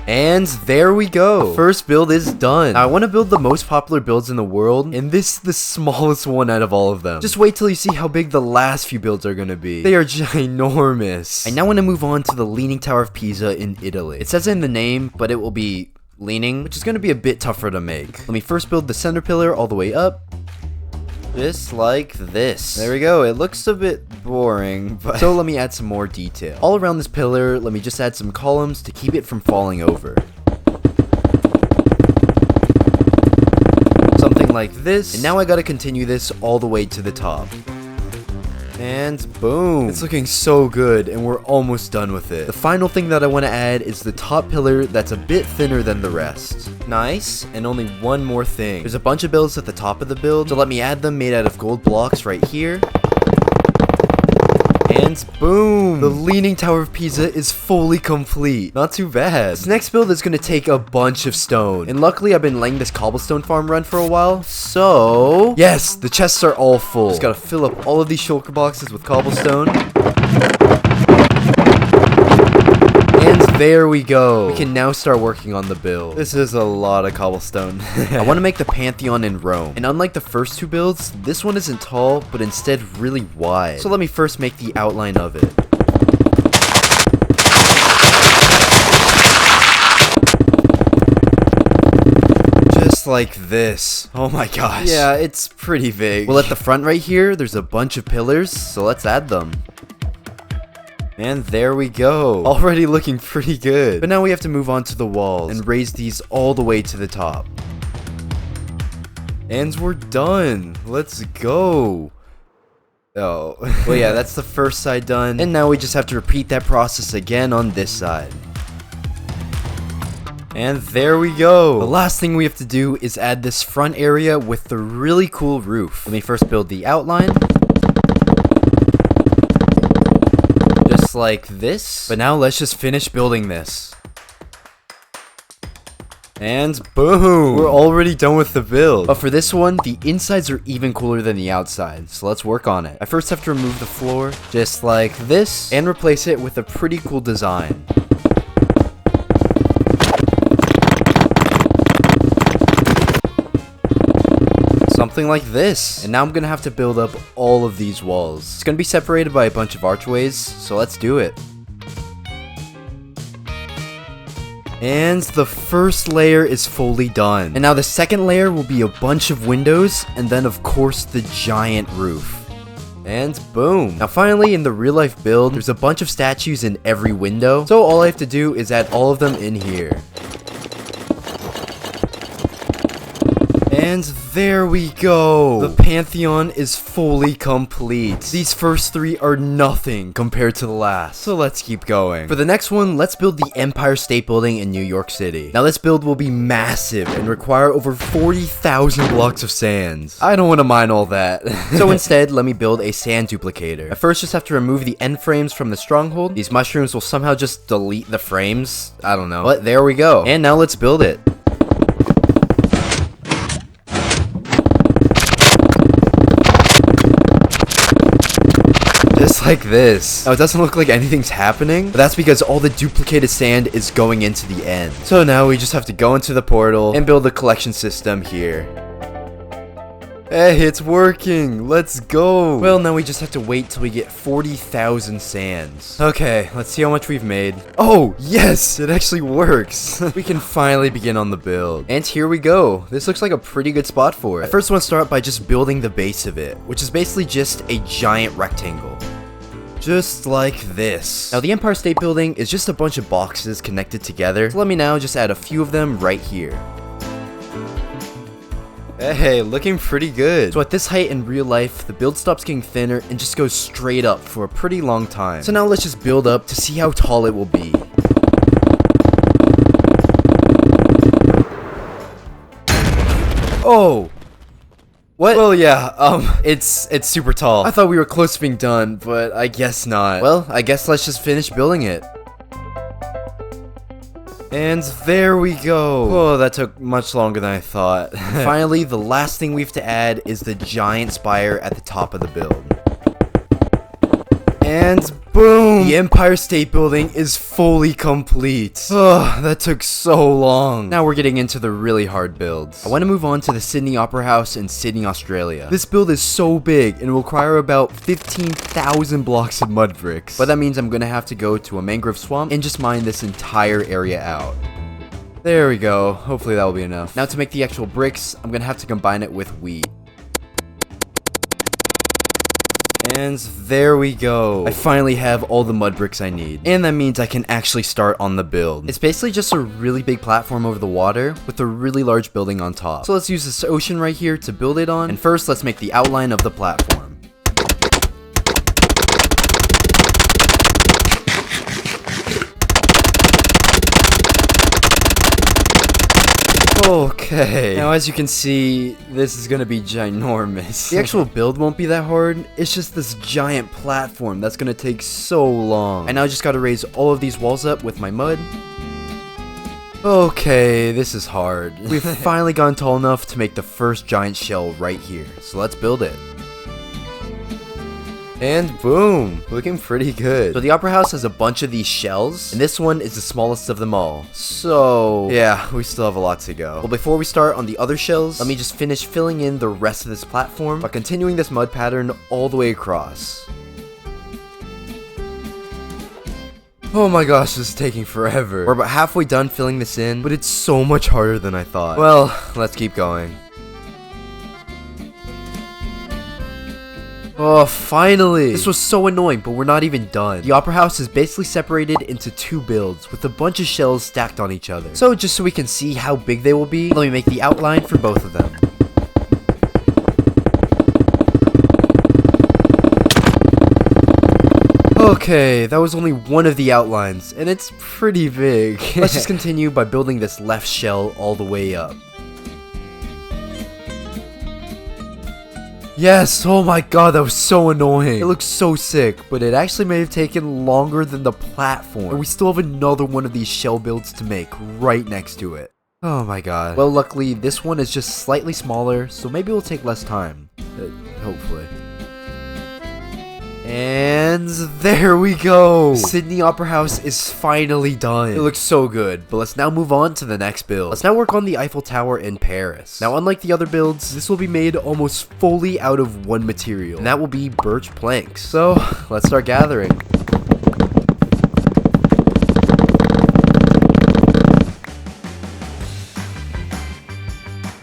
And there we go. The first build is done. Now I want to build the most popular builds in the world, and this is the smallest one out of all of them. Just wait till you see how big the last few builds are gonna be. They are ginormous. I now want to move on to the Leaning Tower of Pisa in Italy. It says it in the name, but it will be leaning, which is gonna be a bit tougher to make. Let me first build the center pillar all the way up. Just like this. There we go. It looks a bit boring, but so let me add some more detail. All around this pillar, let me just add some columns to keep it from falling over. Something like this. And now I gotta continue this all the way to the top. And boom. It's looking so good, and we're almost done with it. The final thing that I want to add is the top pillar that's a bit thinner than the rest. Nice, and only one more thing. There's a bunch of builds at the top of the build, so let me add them made out of gold blocks right here. And boom! The Leaning Tower of Pisa is fully complete. Not too bad. This next build is going to take a bunch of stone. And luckily, I've been letting this cobblestone farm run for a while. So, yes, the chests are all full. Just gotta fill up all of these shulker boxes with cobblestone. And there we go. We can now start working on the build. This is a lot of cobblestone. I want to make the Pantheon in Rome. And unlike the first two builds, this one isn't tall, but instead really wide. So let me first make the outline of it. Just Just like this. Oh my gosh. Yeah, it's pretty big. Well, at the front right here, there's a bunch of pillars, so let's add them. And there we go. Already looking pretty good. But now we have to move on to the walls and raise these all the way to the top. And we're done. Let's go. Oh, well yeah, that's the first side done. And now we just have to repeat that process again on this side. And there we go. The last thing we have to do is add this front area with the really cool roof. Let me first build the outline. Just like this. But now let's just finish building this. And boom! We're already done with the build. But for this one, the insides are even cooler than the outside, so let's work on it. I first have to remove the floor, just like this, and replace it with a pretty cool design. Something like this. And now I'm gonna have to build up all of these walls. It's gonna be separated by a bunch of archways, so let's do it. And the first layer is fully done. And now the second layer will be a bunch of windows, and then of course the giant roof. And boom. Now finally, in the real life build, there's a bunch of statues in every window, so all I have to do is add all of them in here. And there we go. The Pantheon is fully complete. These first three are nothing compared to the last. So let's keep going. For the next one, let's build the Empire State Building in New York City. Now this build will be massive and require over 40,000 blocks of sand. I don't want to mine all that. So instead, let me build a sand duplicator. I first just have to remove the end frames from the stronghold. These mushrooms will somehow just delete the frames. I don't know. But there we go. And now let's build it. Just like this. Now it doesn't look like anything's happening, but that's because all the duplicated sand is going into the end. So now we just have to go into the portal and build a collection system here. Hey, it's working. Let's go. Well, now we just have to wait till we get 40,000 sands. Okay, let's see how much we've made. Oh, yes, it actually works. We can finally begin on the build. And here we go. This looks like a pretty good spot for it. I first want to start by just building the base of it, which is basically just a giant rectangle. Just like this. Now the Empire State Building is just a bunch of boxes connected together. So let me now just add a few of them right here. Hey, looking pretty good. So at this height in real life, the build stops getting thinner and just goes straight up for a pretty long time. So now let's just build up to see how tall it will be. Oh! What? Well, yeah, it's super tall. I thought we were close to being done, but I guess not. Well, I guess let's just finish building it. And there we go. Oh, that took much longer than I thought. Finally, the last thing we have to add is the giant spire at the top of the build. And boom! The Empire State Building is fully complete. Oh, that took so long. Now we're getting into the really hard builds. I want to move on to the Sydney Opera House in Sydney, Australia. This build is so big and will require about 15,000 blocks of mud bricks. But that means I'm going to have to go to a mangrove swamp and just mine this entire area out. There we go. Hopefully that will be enough. Now to make the actual bricks, I'm going to have to combine it with wheat. And there we go. I finally have all the mud bricks I need. And that means I can actually start on the build. It's basically just a really big platform over the water with a really large building on top. So let's use this ocean right here to build it on. And first, let's make the outline of the platform. Okay, now as you can see, this is gonna be ginormous. The actual build won't be that hard, it's just this giant platform that's gonna take so long. I now just gotta raise all of these walls up with my mud. Okay, this is hard. We've finally gotten tall enough to make the first giant shell right here, so let's build it. And boom, looking pretty good. So the Opera House has a bunch of these shells, and this one is the smallest of them all. So yeah, we still have a lot to go. Well, before we start on the other shells, let me just finish filling in the rest of this platform by continuing this mud pattern all the way across. Oh my gosh, this is taking forever. We're about halfway done filling this in, but it's so much harder than I thought. Well, let's keep going. Oh, finally! This was so annoying, but we're not even done. The Opera House is basically separated into 2 builds, with a bunch of shells stacked on each other. So, just so we can see how big they will be, let me make the outline for both of them. Okay, that was only one of the outlines, and it's pretty big. Let's just continue by building this left shell all the way up. Yes, oh my god, that was so annoying. It looks so sick, but it actually may have taken longer than the platform. And we still have another one of these shell builds to make right next to it. Oh my god. Well, luckily, this one is just slightly smaller, so maybe it'll take less time. Hopefully. And there we go! Sydney Opera House is finally done. It looks so good, but let's now move on to the next build. Let's now work on the Eiffel Tower in Paris. Now, unlike the other builds, this will be made almost fully out of one material, and that will be birch planks. So, let's start gathering.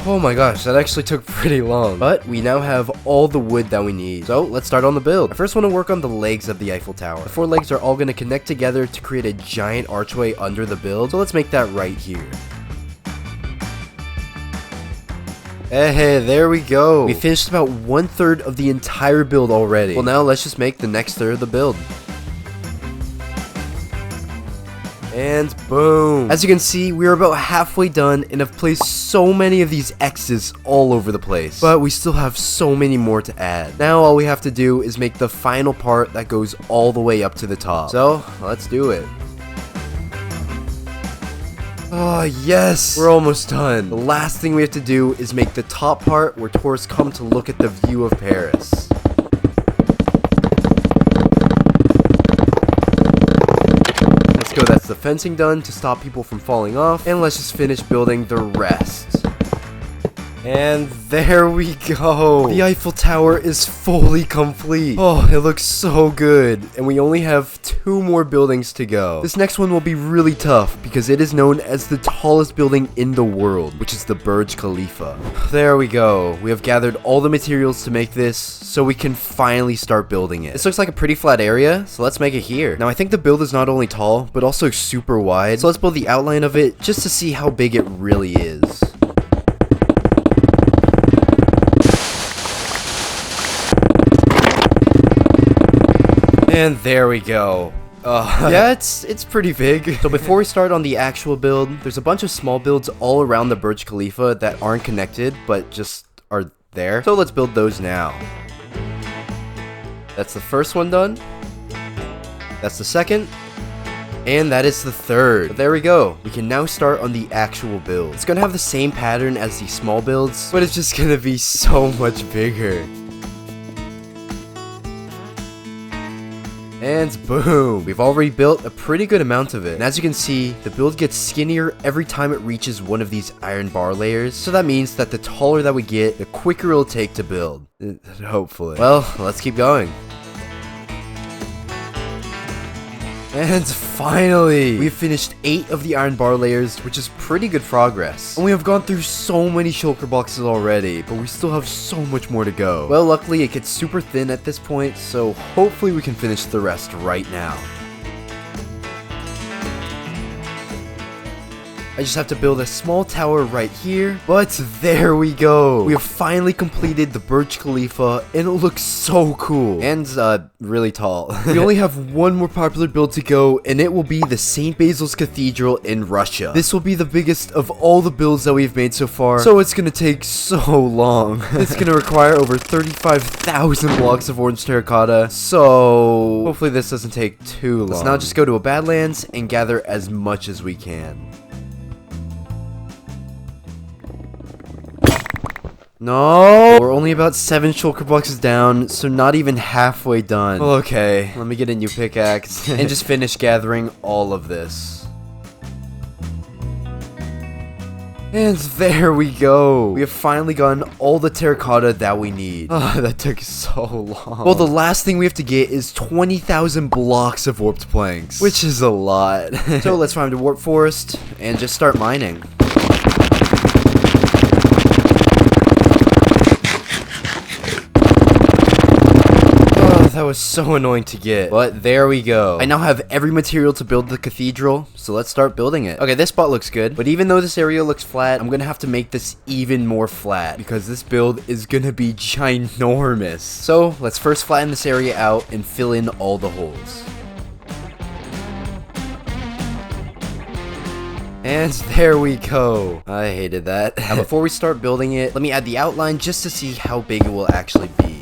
Oh my gosh, that actually took pretty long. But we now have all the wood that we need. So let's start on the build. I first want to work on the legs of the Eiffel Tower. The 4 legs are all going to connect together to create a giant archway under the build. So let's make that right here. Hey, there we go. We finished about 1/3 of the entire build already. Well, now let's just make the next third of the build. And boom. As you can see, we're about halfway done and have placed so many of these X's all over the place. But we still have so many more to add. Now all we have to do is make the final part that goes all the way up to the top. So, let's do it. Oh, yes! We're almost done. The last thing we have to do is make the top part where tourists come to look at the view of Paris. Go, that's the fencing done to stop people from falling off, and let's just finish building the rest. And there we go. The Eiffel Tower is fully complete. Oh, it looks so good. And we only have 2 more buildings to go. This next one will be really tough because it is known as the tallest building in the world, which is the Burj Khalifa. There we go. We have gathered all the materials to make this, so we can finally start building it. This looks like a pretty flat area, so let's make it here. Now, I think the build is not only tall, but also super wide. So let's build the outline of it just to see how big it really is. And there we go. Yeah, it's pretty big. So before we start on the actual build, there's a bunch of small builds all around the Burj Khalifa that aren't connected, but just are there. So let's build those now. That's the first one done. That's the second. And that is the third. But there we go. We can now start on the actual build. It's gonna have the same pattern as the small builds, but it's just gonna be so much bigger. And boom! We've already built a pretty good amount of it. And as you can see, the build gets skinnier every time it reaches one of these iron bar layers. So that means that the taller that we get, the quicker it'll take to build. Hopefully. Well, let's keep going. And finally, we've finished 8 of the iron bar layers, which is pretty good progress. And we have gone through so many shulker boxes already, but we still have so much more to go. Well, luckily it gets super thin at this point, so hopefully we can finish the rest right now. I just have to build a small tower right here, but there we go. We have finally completed the Burj Khalifa, and it looks so cool. And, really tall. We only have one more popular build to go, and it will be the St. Basil's Cathedral in Russia. This will be the biggest of all the builds that we've made so far, so it's gonna take so long. It's gonna require over 35,000 blocks of orange terracotta, so hopefully this doesn't take too long. Let's now just go to a Badlands and gather as much as we can. No! We're only about 7 shulker boxes down, so not even halfway done. Well, okay, let me get a new pickaxe and just finish gathering all of this. And there we go. We have finally gotten all the terracotta that we need. Oh, that took so long. Well, the last thing we have to get is 20,000 blocks of warped planks, which is a lot. So let's find a warp forest and just start mining. That was so annoying to get, but there we go. I now have every material to build the cathedral, so let's start building it. Okay, this spot looks good, but even though this area looks flat, I'm gonna have to make this even more flat because this build is gonna be ginormous. So let's first flatten this area out and fill in all the holes. And there we go. I hated that. Now before we start building it, let me add the outline just to see how big it will actually be.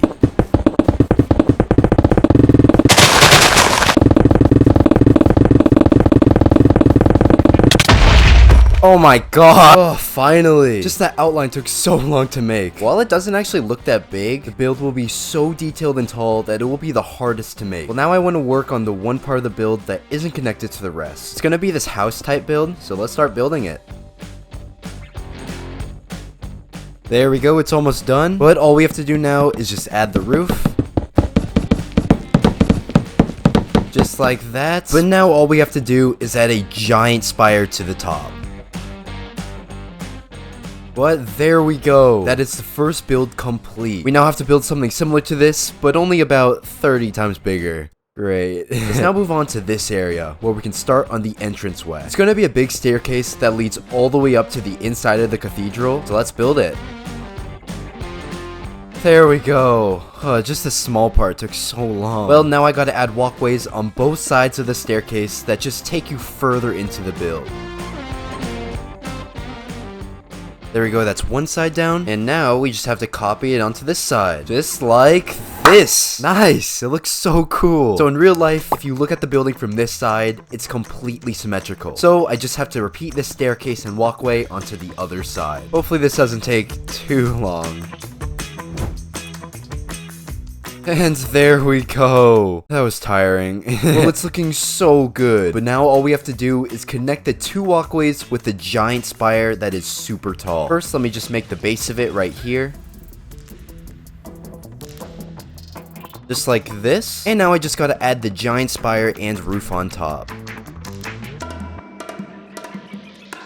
Oh my god. Oh, finally. Just that outline took so long to make. While it doesn't actually look that big, the build will be so detailed and tall that it will be the hardest to make. Well, now I want to work on the one part of the build that isn't connected to the rest. It's going to be this house type build, so let's start building it. There we go, it's almost done. But all we have to do now is just add the roof. Just like that. But now all we have to do is add a giant spire to the top. But there we go. That is the first build complete. We now have to build something similar to this, but only about 30 times bigger. Great. Let's now move on to this area, where we can start on the entranceway. It's going to be a big staircase that leads all the way up to the inside of the cathedral, so let's build it. There we go. Just the small part took so long. Well, now I gotta add walkways on both sides of the staircase that just take you further into the build. There we go, that's one side down, and now we just have to copy it onto this side. Just like this. Nice, it looks so cool. So in real life, if you look at the building from this side, it's completely symmetrical. So I just have to repeat this staircase and walkway onto the other side. Hopefully this doesn't take too long. And there we go. That was tiring. Well, it's looking so good. But now all we have to do is connect the two walkways with the giant spire that is super tall. First, let me just make the base of it right here. Just like this. And now I just gotta add the giant spire and roof on top.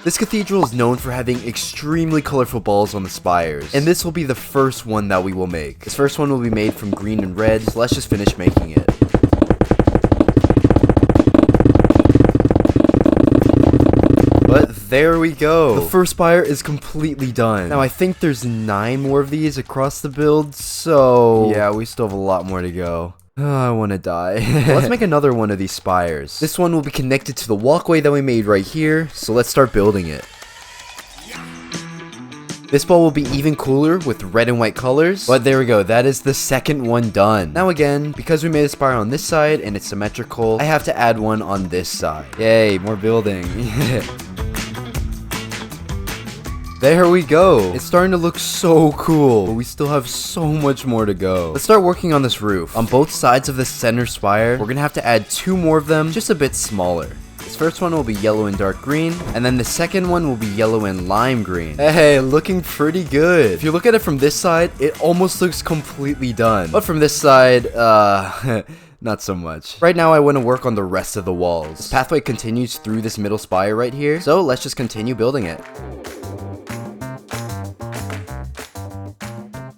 This cathedral is known for having extremely colorful balls on the spires, and this will be the first one that we will make. This first one will be made from green and red, so let's just finish making it. But there we go. The first spire is completely done. Now I think there's 9 more of these across the build, so yeah, we still have a lot more to go. Oh, I want to die. Let's make another one of these spires. This one will be connected to the walkway that we made right here, so let's start building it. This ball will be even cooler with red and white colors, but there we go, that is the second one done. Now again, because we made a spire on this side and it's symmetrical, I have to add one on this side. Yay, more building. There we go. It's starting to look so cool, but we still have so much more to go. Let's start working on this roof. On both sides of the center spire, we're gonna have to add 2 more of them, just a bit smaller. This first one will be yellow and dark green, and then the second one will be yellow and lime green. Hey, looking pretty good. If you look at it from this side, it almost looks completely done. But from this side, not so much. Right now, I want to work on the rest of the walls. This pathway continues through this middle spire right here, so let's just continue building it.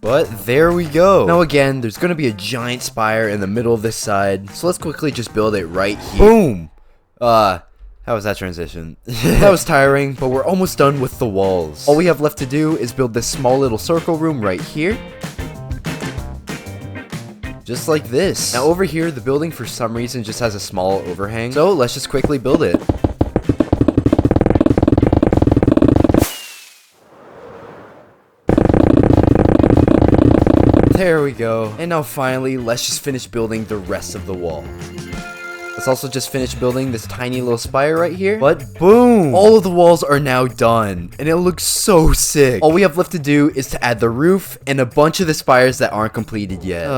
But there we go. Now again, there's going to be a giant spire in the middle of this side, so let's quickly just build it right here. Boom! How was that transition? That was tiring, but we're almost done with the walls. All we have left to do is build this small little circle room right here. Just like this. Now over here, the building for some reason just has a small overhang, so let's just quickly build it. There we go. And now finally, let's just finish building the rest of the wall. Let's Let's also just finish building this tiny little spire right here. But boom, all of the walls are now done, and it looks so sick. All we have left to do is to add the roof and a bunch of the spires that aren't completed yet.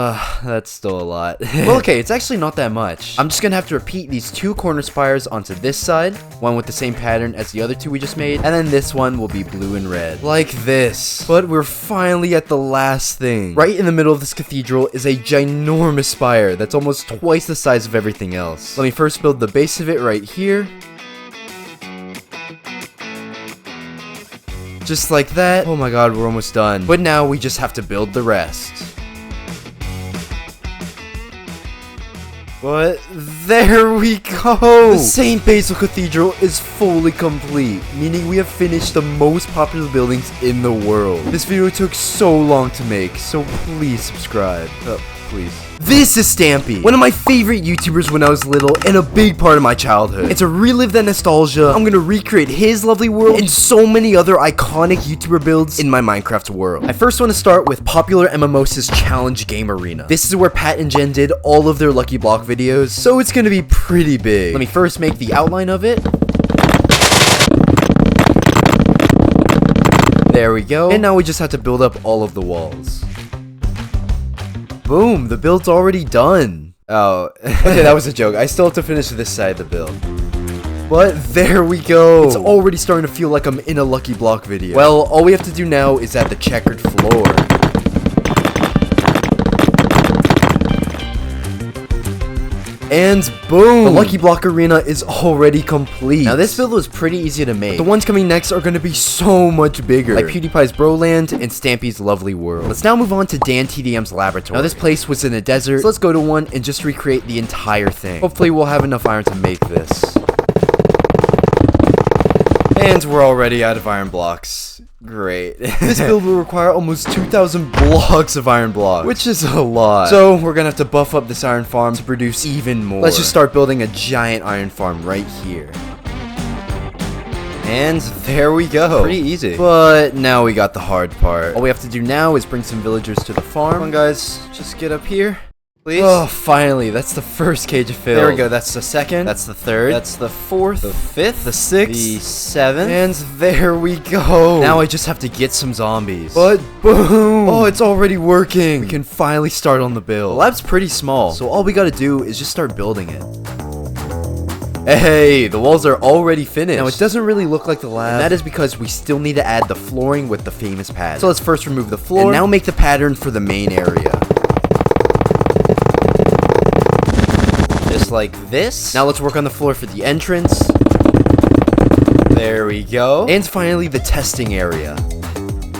That's still a lot. Well, okay, it's actually not that much. I'm just gonna have to repeat these 2 corner spires onto this side, one with the same pattern as the other 2 we just made, and then this one will be blue and red, like this. But we're finally at the last thing. Right in the middle of this cathedral is a ginormous spire that's almost twice the size of everything else. Let me first build the base of it right here. Just like that. Oh my god, we're almost done. But now we just have to build the rest. But there we go! The St. Basil Cathedral is fully complete, meaning we have finished the most popular buildings in the world. This video took so long to make, so please subscribe. Please. This is Stampy, one of my favorite YouTubers when I was little and a big part of my childhood. And to relive that nostalgia, I'm gonna recreate his lovely world and so many other iconic YouTuber builds in my Minecraft world. I first want to start with popular MMOs' challenge game arena. This is where Pat and Jen did all of their Lucky Block videos, so it's gonna be pretty big. Let me first make the outline of it. There we go. And now we just have to build up all of the walls. Boom, the build's already done. Oh, okay, that was a joke. I still have to finish this side of the build. But there we go. It's already starting to feel like I'm in a Lucky Block video. Well, all we have to do now is add the checkered floor. And boom! The Lucky Block arena is already complete. Now this build was pretty easy to make. The ones coming next are going to be so much bigger, like PewDiePie's Broland and Stampy's lovely world. Let's now move on to Dan TDM's laboratory. Now this place was in a desert, so let's go to one and just recreate the entire thing. Hopefully we'll have enough iron to make this. And we're already out of iron blocks. Great. This build will require almost 2,000 blocks of iron blocks, which is a lot. So we're gonna have to buff up this iron farm to produce even more. Let's just start building a giant iron farm right here. And there we go. Pretty easy. But now we got the hard part. All we have to do now is bring some villagers to the farm. Come on guys, just get up here. Please. Oh, finally, that's the first cage filled. There we go, that's the second, that's the third, that's the fourth, the fifth, the sixth, the seventh, and there we go. Now I just have to get some zombies. But boom! Oh, it's already working. We can finally start on the build. The lab's pretty small, so all we gotta do is just start building it. Hey, the walls are already finished. Now, it doesn't really look like the lab, and that is because we still need to add the flooring with the famous pattern. So let's first remove the floor, and now make the pattern for the main area. Just like this. Now let's work on the floor for the entrance. There we go. And finally, the testing area.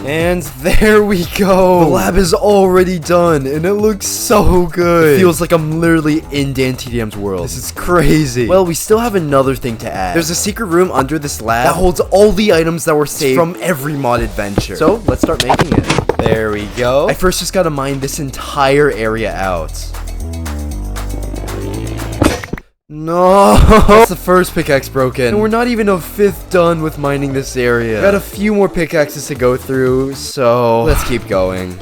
And there we go. The lab is already done, and it looks so good. It feels like I'm literally in Dan TDM's world. This is crazy. Well, we still have another thing to add. There's a secret room under this lab that holds all the items that were saved from every mod adventure. So let's start making it. There we go. I first just gotta mine this entire area out. No, that's the first pickaxe broken, and we're not even a fifth done with mining this area. We got a few more pickaxes to go through, so let's keep going.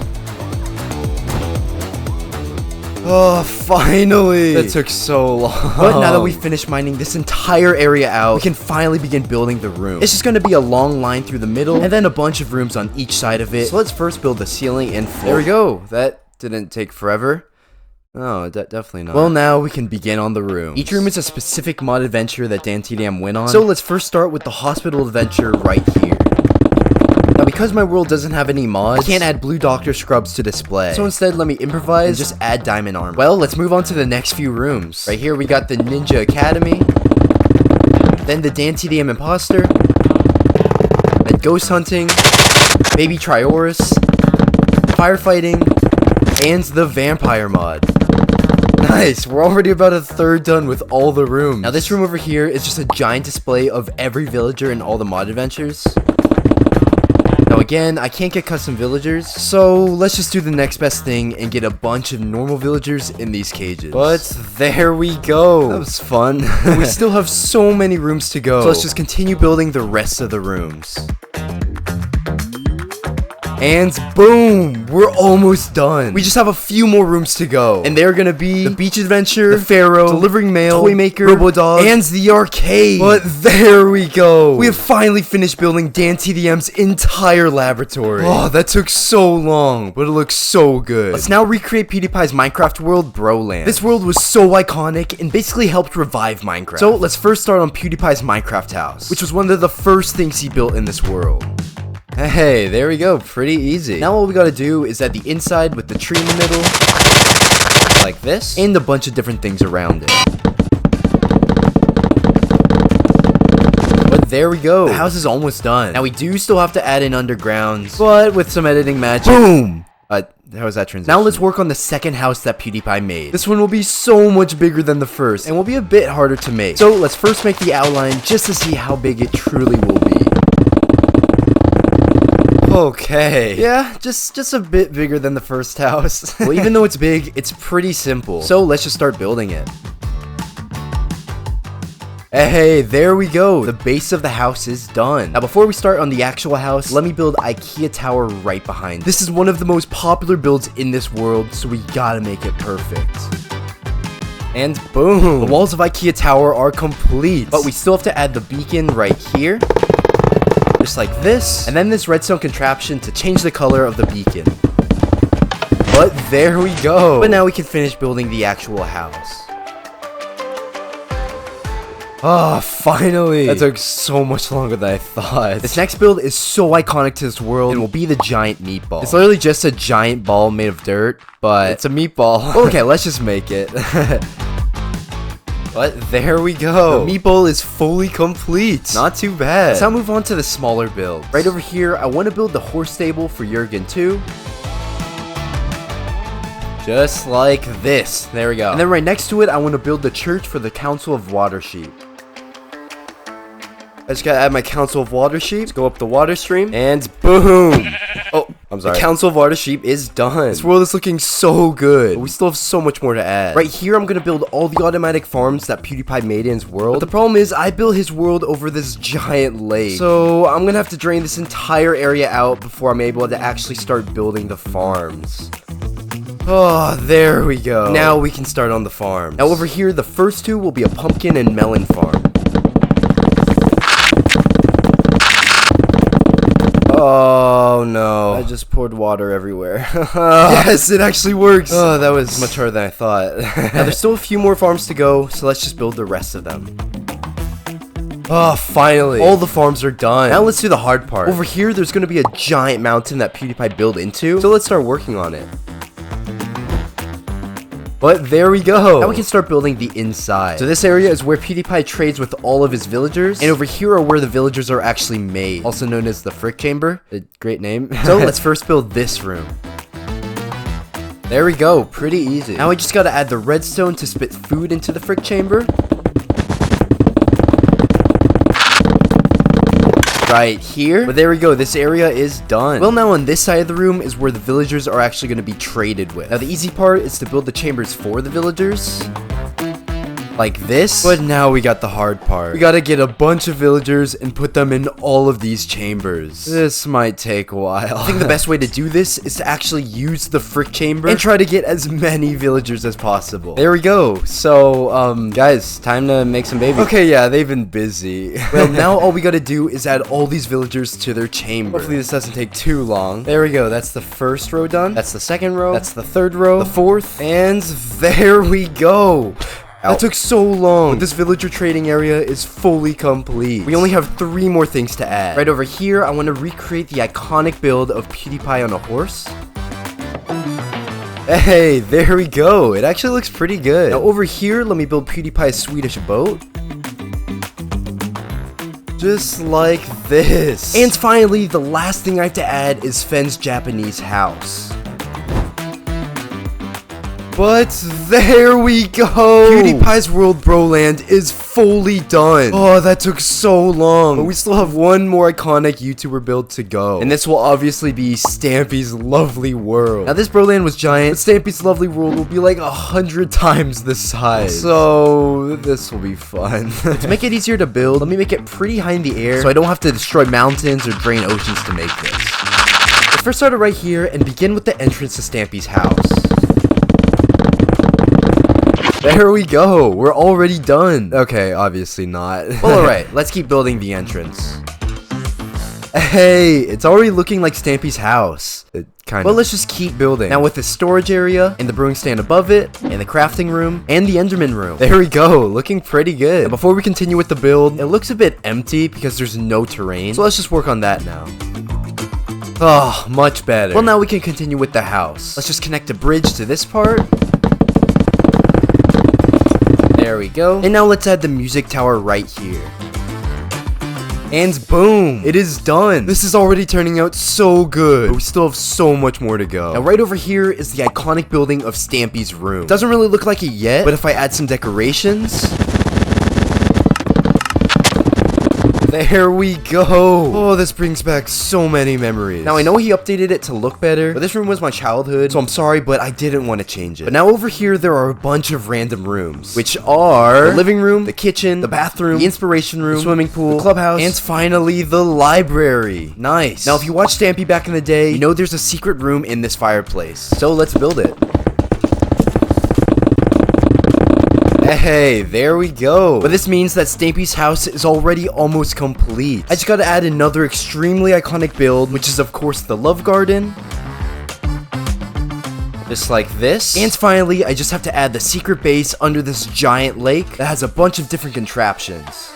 Oh, finally! That took so long. But now that we finished mining this entire area out, we can finally begin building the room. It's just going to be a long line through the middle, and then a bunch of rooms on each side of it. So let's first build the ceiling and floor. There we go. That didn't take forever. Oh, definitely not. Well, now we can begin on the room. Each room is a specific mod adventure that Dan TDM went on. So let's first start with the hospital adventure right here. Now, because my world doesn't have any mods, I can't add blue doctor scrubs to display. So instead, let me improvise and just add diamond armor. Well, let's move on to the next few rooms. Right here, we got the Ninja Academy. Then the Dan TDM Imposter. Then Ghost Hunting. Baby Trioris. Firefighting. And the Vampire mod. Nice, we're already about a third done with all the rooms. Now this room over here is just a giant display of every villager in all the mod adventures. Now again, I can't get custom villagers, so let's just do the next best thing and get a bunch of normal villagers in these cages. But there we go. That was fun. We still have so many rooms to go, so let's just continue building the rest of the rooms. And boom, we're almost done. We just have a few more rooms to go. And they're gonna be the beach adventure, the pharaoh, delivering mail, toy maker, robo-dog, and the arcade. But there we go. We have finally finished building Dan TDM's entire laboratory. Oh, that took so long, but it looks so good. Let's now recreate PewDiePie's Minecraft world, Broland. This world was so iconic and basically helped revive Minecraft. So let's first start on PewDiePie's Minecraft house, which was one of the first things he built in this world. Hey, there we go, pretty easy. Now all we gotta do is add the inside with the tree in the middle, like this, and a bunch of different things around it. But there we go, the house is almost done. Now we do still have to add in undergrounds, but with some editing magic, boom! How was that transition? Now let's work on the second house that PewDiePie made. This one will be so much bigger than the first, and will be a bit harder to make. So let's first make the outline just to see how big it truly will be. Okay, yeah, just a bit bigger than the first house. Well, even though it's big, it's pretty simple. So let's just start building it. Hey, there we go. The base of the house is done. Now, before we start on the actual house, let me build IKEA Tower right behind. This is one of the most popular builds in this world, so we gotta make it perfect. And boom, the walls of IKEA Tower are complete. But we still have to add the beacon right here. Just like this, and then this redstone contraption to change the color of the beacon. But there we go. But now we can finish building the actual house. Ah, finally. That took so much longer than I thought. This next build is so iconic to this world and will be the giant meatball. It's literally just a giant ball made of dirt, but it's a meatball. Okay, let's just make it. But there we go. The meatball is fully complete. Not too bad. Let's now move on to the smaller build. Right over here, I want to build the horse stable for Jurgen too. Just like this. There we go. And then right next to it, I want to build the church for the Council of Water Sheep. I just gotta add my Council of Water Sheep. Let's go up the water stream. And boom. Oh, I'm sorry. The Council of Water Sheep is done. This world is looking so good. But we still have so much more to add. Right here, I'm gonna build all the automatic farms that PewDiePie made in his world. But the problem is, I built his world over this giant lake. So I'm gonna have to drain this entire area out before I'm able to actually start building the farms. Oh, there we go. Now we can start on the farm. Now over here, the first two will be a pumpkin and melon farm. Oh no, I just poured water everywhere. Yes, it actually works. Oh, that was much harder than I thought. Now there's still a few more farms to go, so let's just build the rest of them. Oh, finally. All the farms are done. Now let's do the hard part. Over here, there's going to be a giant mountain that PewDiePie built into, so let's start working on it. But there we go. Now we can start building the inside. So this area is where PewDiePie trades with all of his villagers. And over here are where the villagers are actually made. Also known as the Frick Chamber. A great name. So let's first build this room. There we go. Pretty easy. Now we just gotta add the redstone to spit food into the Frick Chamber. Right here. But there we go, this area is done. Well, now on this side of the room is where the villagers are actually going to be traded with. Now the easy part is to build the chambers for the villagers, like this. But now we got the hard part. We gotta get a bunch of villagers and put them in all of these chambers. This might take a while. I think the best way to do this is to actually use the Frick Chamber and try to get as many villagers as possible. There we go. So, guys, time to make some babies. Okay, yeah, they've been busy. Well, now all we gotta do is add all these villagers to their chamber. Hopefully this doesn't take too long. There we go. That's the first row done. That's the second row. That's the third row. The fourth. And there we go. That took so long, but this villager trading area is fully complete. We only have 3 more things to add. Right over here, I want to recreate the iconic build of PewDiePie on a horse. Hey, there we go. It actually looks pretty good. Now over here, let me build PewDiePie's Swedish boat. Just like this. And finally, the last thing I have to add is Fen's Japanese house. But there we go. PewDiePie's world Broland is fully done. Oh, that took so long. But we still have one more iconic YouTuber build to go. And this will obviously be Stampy's lovely world. Now this Broland was giant, but Stampy's lovely world will be like 100 times the size. So this will be fun. To make it easier to build, let me make it pretty high in the air so I don't have to destroy mountains or drain oceans to make this. first start it right here and begin with the entrance to Stampy's house. There we go. We're already done. Okay, obviously not. Well, alright. Let's keep building the entrance. Hey, it's already looking like Stampy's house. Well, let's just keep building. Now with the storage area, and the brewing stand above it, and the crafting room, and the enderman room. There we go, looking pretty good. And before we continue with the build, it looks a bit empty because there's no terrain. So let's just work on that now. Oh, much better. Well, now we can continue with the house. Let's just connect a bridge to this part. There we go. And now let's add the music tower right here. And boom, it is done. This is already turning out so good, but we still have so much more to go. Now right over here is the iconic building of Stampy's room. Doesn't really look like it yet, but if I add some decorations, there we go. Oh, this brings back so many memories. Now, I know he updated it to look better, but this room was my childhood, so I'm sorry, but I didn't want to change it. But now over here, there are a bunch of random rooms, which are the living room, the kitchen, the bathroom, the inspiration room, the swimming pool, the clubhouse, and finally, the library. Nice. Now, if you watched Stampy back in the day, you know there's a secret room in this fireplace. So let's build it. Hey, there we go. But this means that Stampy's house is already almost complete. I just gotta add another extremely iconic build, which is of course the love garden. Just like this. And finally, I just have to add the secret base under this giant lake that has a bunch of different contraptions.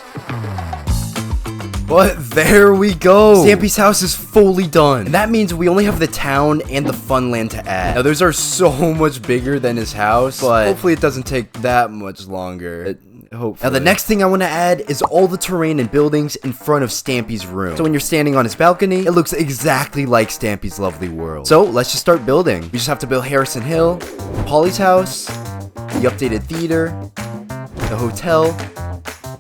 But there we go. Stampy's house is fully done. And that means we only have the town and the fun land to add. Now, those are so much bigger than his house, but hopefully it doesn't take that much longer. Hopefully. Now, the next thing I want to add is all the terrain and buildings in front of Stampy's room. So when you're standing on his balcony, it looks exactly like Stampy's lovely world. So let's just start building. We just have to build Harrison Hill, Polly's house, the updated theater, the hotel,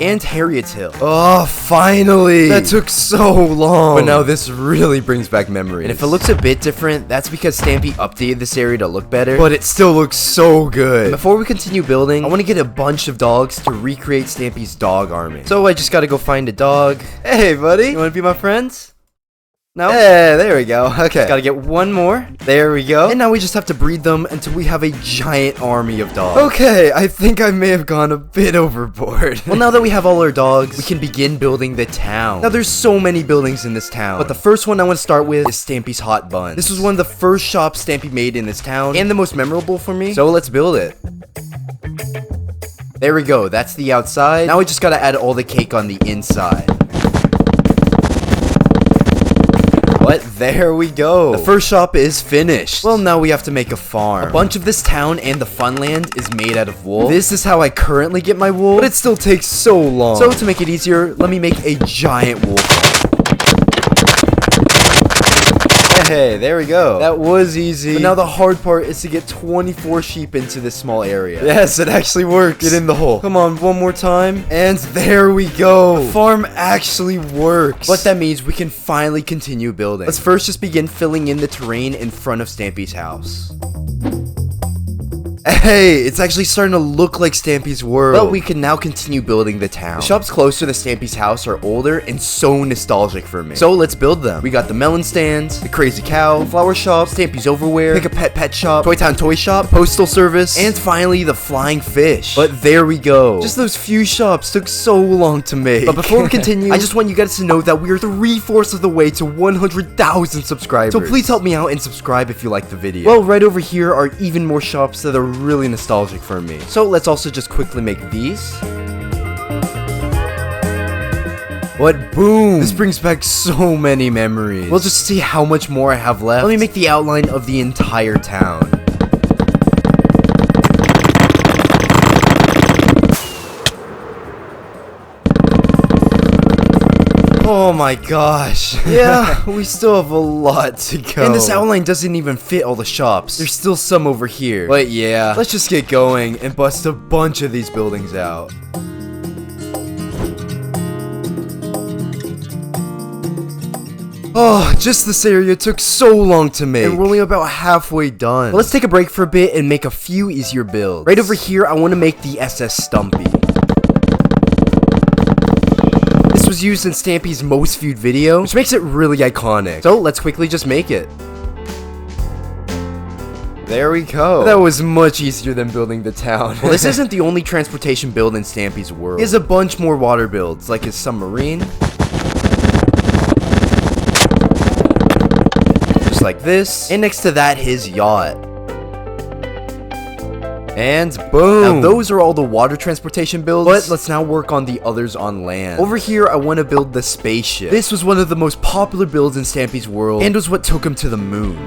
and Harriet's Hill. Oh, finally! That took so long. But now this really brings back memories. And if it looks a bit different, that's because Stampy updated this area to look better. But it still looks so good. And before we continue building, I want to get a bunch of dogs to recreate Stampy's dog army. So I just gotta go find a dog. Hey, buddy. You wanna be my friend? No? Yeah, there we go. Okay. Gotta get one more. There we go. And now we just have to breed them until we have a giant army of dogs. Okay, I think I may have gone a bit overboard. Well, now that we have all our dogs, we can begin building the town. Now, there's so many buildings in this town, but the first one I want to start with is Stampy's Hot Bun. This was one of the first shops Stampy made in this town, and the most memorable for me, so let's build it. There we go. That's the outside. Now we just gotta add all the cake on the inside. But there we go. The first shop is finished. Well, now we have to make a farm. A bunch of this town and the fun land is made out of wool. This is how I currently get my wool, but it still takes so long. So to make it easier, let me make a giant wool farm. Hey, there we go. That was easy. But now the hard part is to get 24 sheep into this small area. Yes, it actually works. Get in the hole. Come on, one more time. And there we go. The farm actually works. But that means we can finally continue building. Let's first just begin filling in the terrain in front of Stampy's house. Hey, it's actually starting to look like Stampy's world. But we can now continue building the town. The shops closer to Stampy's house are older and so nostalgic for me. So let's build them. We got the melon stand, the crazy cow, flower shop, Stampy's overwear, pick a pet shop, Toy Town toy shop, postal service, and finally the flying fish. But there we go. Just those few shops took so long to make. But before we continue, I just want you guys to know that we are 3/4 of the way to 100,000 subscribers. So please help me out and subscribe if you like the video. Well, right over here are even more shops that are really nostalgic for me. So let's also just quickly make these. But boom! This brings back so many memories. We'll just see how much more I have left. Let me make the outline of the entire town. Oh my gosh. Yeah, we still have a lot to go. And this outline doesn't even fit all the shops. There's still some over here. But yeah, let's just get going and bust a bunch of these buildings out. Oh, just this area took so long to make. And we're only about halfway done. But let's take a break for a bit and make a few easier builds. Right over here, I want to make the SS Stumpy. Was used in Stampy's most viewed video, which makes it really iconic. So let's quickly just make it. There we go. That was much easier than building the town. Well, this isn't the only transportation build in Stampy's world. He has a bunch more water builds, like his submarine. Just like this. And next to that, his yacht. And boom! Now those are all the water transportation builds, but let's now work on the others on land. Over here, I want to build the spaceship. This was one of the most popular builds in Stampy's world, and was what took him to the moon.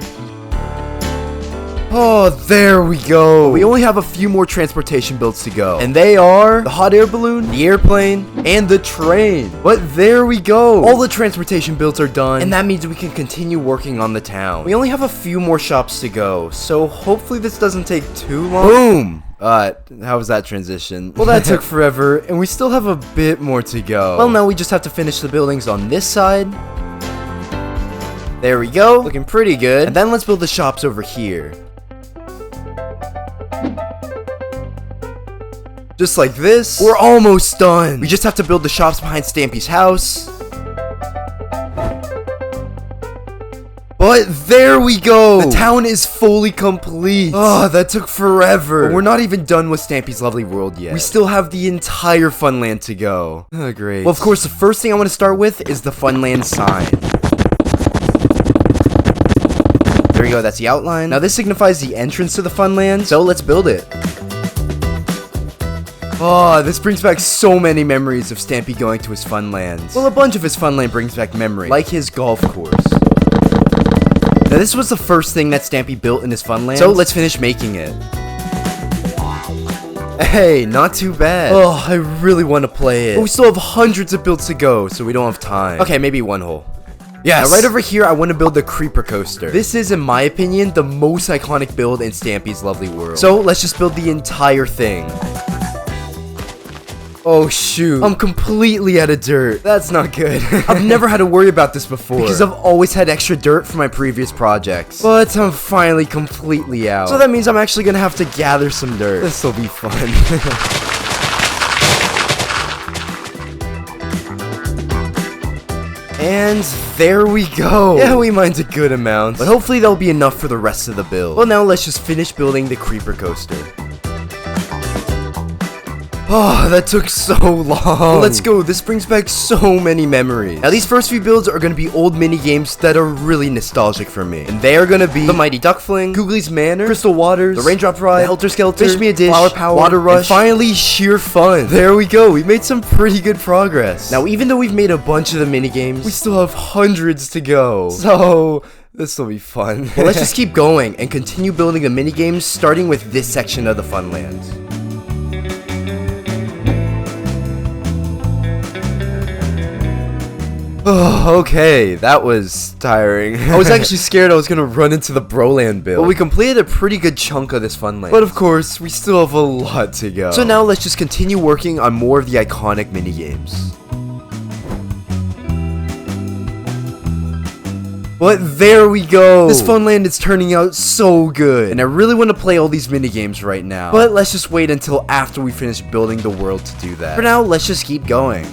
Oh, there we go. We only have a few more transportation builds to go, and they are the hot air balloon, the airplane, and the train. But there we go. All the transportation builds are done, and that means we can continue working on the town. We only have a few more shops to go, so hopefully this doesn't take too long. Boom! How was that transition? Well, that took forever, and we still have a bit more to go. Well, now we just have to finish the buildings on this side. There we go. Looking pretty good. And then let's build the shops over here. Just like this. We're almost done. We just have to build the shops behind Stampy's house. But there we go. The town is fully complete. Oh, that took forever. But we're not even done with Stampy's lovely world yet. We still have the entire Funland to go. Oh, great. Well, of course, the first thing I want to start with is the Funland sign. There we go. That's the outline. Now, this signifies the entrance to the Funland, so let's build it. Oh, this brings back so many memories of Stampy going to his Funlands. Well, a bunch of his Funland brings back memories, like his golf course. Now, this was the first thing that Stampy built in his Funland, so let's finish making it. Hey, not too bad. Oh, I really want to play it. But we still have hundreds of builds to go, so we don't have time. Okay, maybe one hole. Yes. Now, right over here, I want to build the creeper coaster. This is, in my opinion, the most iconic build in Stampy's lovely world. So, let's just build the entire thing. Oh shoot, I'm completely out of dirt. That's not good. I've never had to worry about this before, because I've always had extra dirt for my previous projects. But I'm finally completely out. So that means I'm actually gonna have to gather some dirt. This'll be fun. And there we go. Yeah, we mined a good amount, but hopefully that'll be enough for the rest of the build. Well, now let's just finish building the creeper coaster. Oh, that took so long. Well, let's go. This brings back so many memories. Now, these first few builds are going to be old mini games that are really nostalgic for me. And they are going to be the Mighty Duck Fling, Googly's Manor, Crystal Waters, the Raindrop Ride, the Helter Skelter, Fish Me a Dish, Flower Power, Water Rush, and finally, Sheer Fun. There we go. We made some pretty good progress. Now, even though we've made a bunch of the mini games, we still have hundreds to go. So this will be fun. Well, let's just keep going and continue building the mini games, starting with this section of the Funland. Oh, okay, that was tiring. I was actually scared I was gonna run into the Broland build. But we completed a pretty good chunk of this Funland. But of course, we still have a lot to go. So now let's just continue working on more of the iconic minigames. But there we go. This Funland is turning out so good. And I really want to play all these minigames right now. But let's just wait until after we finish building the world to do that. For now, let's just keep going.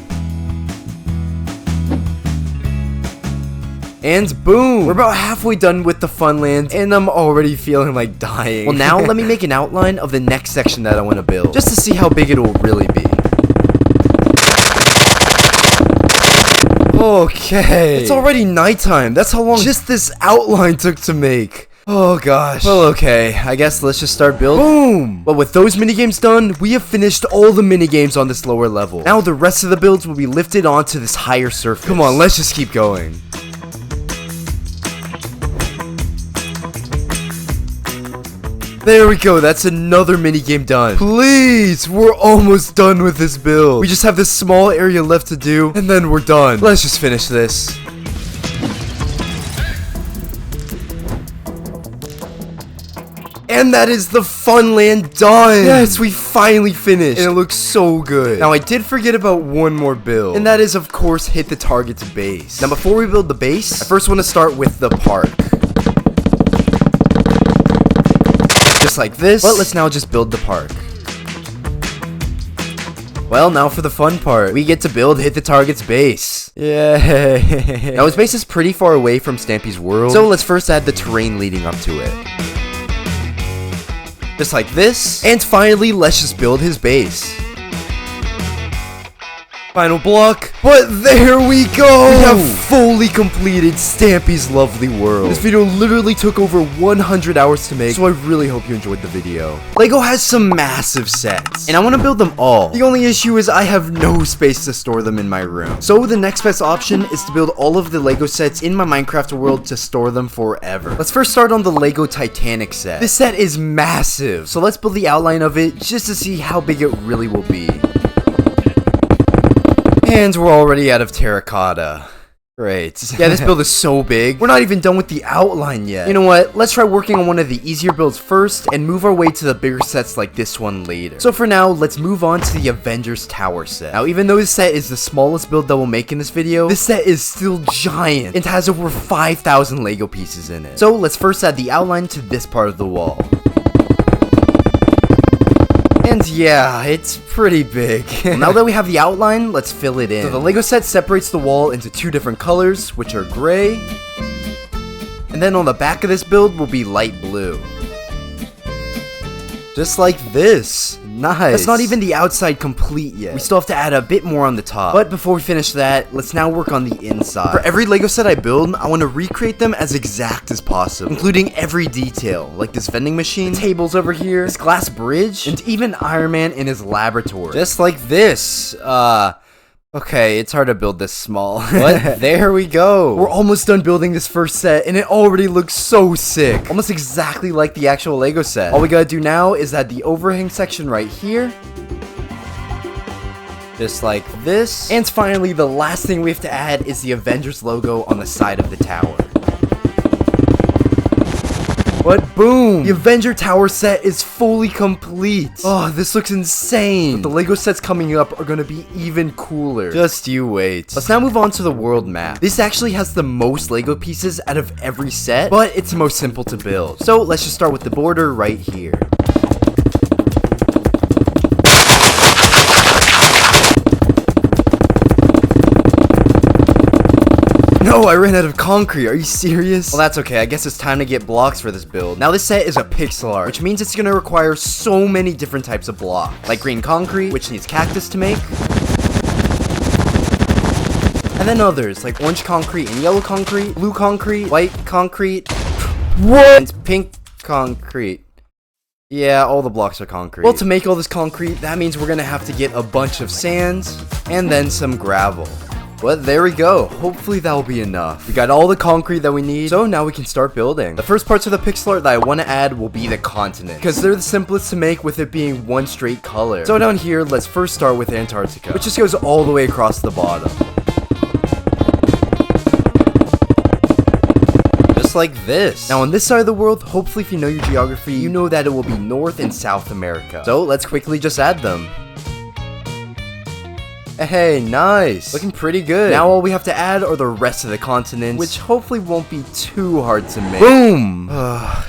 And boom! We're about halfway done with the Funland, and I'm already feeling like dying. Well, now let me make an outline of the next section that I want to build, just to see how big it will really be. Okay. It's already nighttime. That's how long just this outline took to make. Oh gosh. Well, okay. I guess let's just start building. Boom! But with those minigames done, we have finished all the minigames on this lower level. Now the rest of the builds will be lifted onto this higher surface. Come on, let's just keep going. There we go, that's another minigame done. Please, we're almost done with this build. We just have this small area left to do, and then we're done. Let's just finish this. And that is the Funland done. Yes, we finally finished, and it looks so good. Now, I did forget about one more build, and that is, of course, hit the target's base. Now, before we build the base, I first want to start with the park. Just like this. But let's now just build the park. Well, now for the fun part. We get to build Hit the Target's base. Yay. Now his base is pretty far away from Stampy's world, so let's first add the terrain leading up to it. just like this. And finally, let's just build his base. Final block, but there we go! We have fully completed Stampy's lovely world. This video literally took over 100 hours to make, so I really hope you enjoyed the video. Lego has some massive sets, and I want to build them all. The only issue is I have no space to store them in my room. So the next best option is to build all of the Lego sets in my Minecraft world to store them forever. Let's first start on the Lego Titanic set. This set is massive, so let's build the outline of it just to see how big it really will be. And we're already out of terracotta. Great. Yeah, this build is so big. We're not even done with the outline yet. You know what? Let's try working on one of the easier builds first and move our way to the bigger sets like this one later. So for now, let's move on to the Avengers Tower set. Now, even though this set is the smallest build that we'll make in this video, this set is still giant. It has over 5,000 Lego pieces in it. So let's first add the outline to this part of the wall. And yeah, it's pretty big. Well, now that we have the outline, let's fill it in. So the Lego set separates the wall into two different colors, which are gray. And then on the back of this build will be light blue. Just like this. Nice. That's not even the outside complete yet. We still have to add a bit more on the top. But before we finish that, let's now work on the inside. For every Lego set I build, I want to recreate them as exact as possible, including every detail, like this vending machine, tables over here, this glass bridge, and even Iron Man in his laboratory. Just like this. Okay, it's hard to build this small. But there we go. We're almost done building this first set, and it already looks so sick. Almost exactly like the actual Lego set. All we gotta do now is add the overhang section right here. Just like this. And finally, the last thing we have to add is the Avengers logo on the side of the tower. But boom! The Avenger Tower set is fully complete. Oh, this looks insane. But the Lego sets coming up are gonna be even cooler. Just you wait. Let's now move on to the world map. This actually has the most Lego pieces out of every set, but it's the most simple to build. So let's just start with the border right here. No, I ran out of concrete. Are you serious? Well, that's okay. I guess it's time to get blocks for this build. Now, this set is a pixel art, which means it's gonna require so many different types of blocks. Like green concrete, which needs cactus to make. And then others, like orange concrete and yellow concrete, blue concrete, white concrete, and pink concrete. Yeah, all the blocks are concrete. Well, to make all this concrete, that means we're gonna have to get a bunch of sands and then some gravel. But there we go. Hopefully that will be enough. We got all the concrete that we need, so now we can start building. The first parts of the pixel art that I want to add will be the continent, because they're the simplest to make with it being one straight color. So down here, let's first start with Antarctica, which just goes all the way across the bottom. Just like this. Now on this side of the world, hopefully if you know your geography, you know that it will be North and South America. So let's quickly just add them. Hey, nice. Looking pretty good. Now all we have to add are the rest of the continents, which hopefully won't be too hard to make. Boom!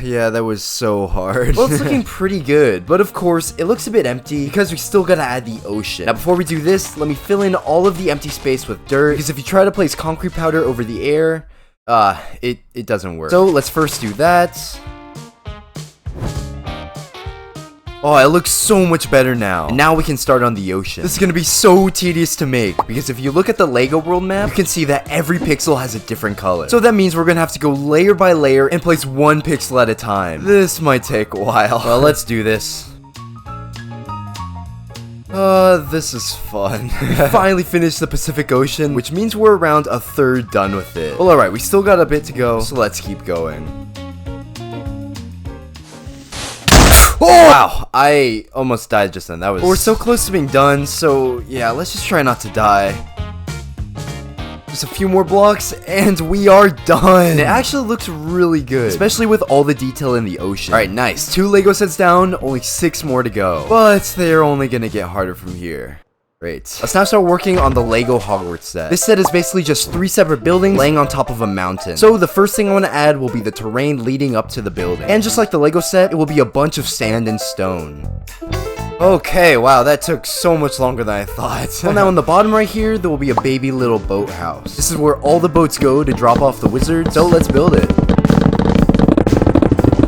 Yeah, that was so hard. Well, it's looking pretty good, but of course, it looks a bit empty because we still gotta add the ocean. Now, before we do this, let me fill in all of the empty space with dirt, because if you try to place concrete powder over the air, it doesn't work. So let's first do that. Oh, it looks so much better now. And now we can start on the ocean. This is gonna be so tedious to make, because if you look at the Lego world map, you can see that every pixel has a different color. So that means we're gonna have to go layer by layer and place one pixel at a time. This might take a while. Well, let's do this. This is fun. We finally finished the Pacific Ocean, which means we're around a third done with it. Well, alright, we still got a bit to go, so let's keep going. Oh! Wow, I almost died just then. That was... But we're so close to being done, so yeah, let's just try not to die. Just a few more blocks, and we are done. And it actually looks really good, especially with all the detail in the ocean. Alright, nice. 2 Lego sets down, only 6 more to go. But they're only gonna get harder from here. Great. Let's now start working on the Lego Hogwarts set. This set is basically just 3 separate buildings laying on top of a mountain. So the first thing I want to add will be the terrain leading up to the building. And just like the Lego set, it will be a bunch of sand and stone. Okay, wow, that took so much longer than I thought. Well, now on the bottom right here, there will be a baby little boathouse. This is where all the boats go to drop off the wizard, so let's build it.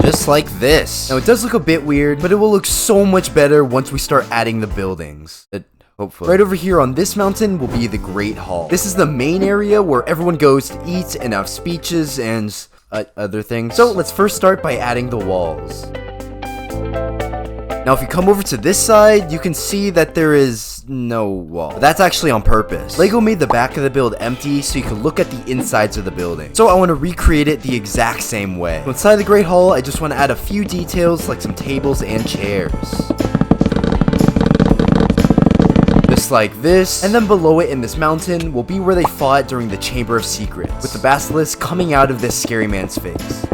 Just like this. Now it does look a bit weird, but it will look so much better once we start adding the buildings. Hopefully. Right over here on this mountain will be the Great Hall. This is the main area where everyone goes to eat and have speeches and other things. So let's first start by adding the walls. Now if you come over to this side, you can see that there is no wall. But that's actually on purpose. Lego made the back of the build empty so you can look at the insides of the building. So I want to recreate it the exact same way. So inside the Great Hall, I just want to add a few details like some tables and chairs. Just like this, and then below it in this mountain will be where they fought during the Chamber of Secrets, with the basilisk coming out of this scary man's face.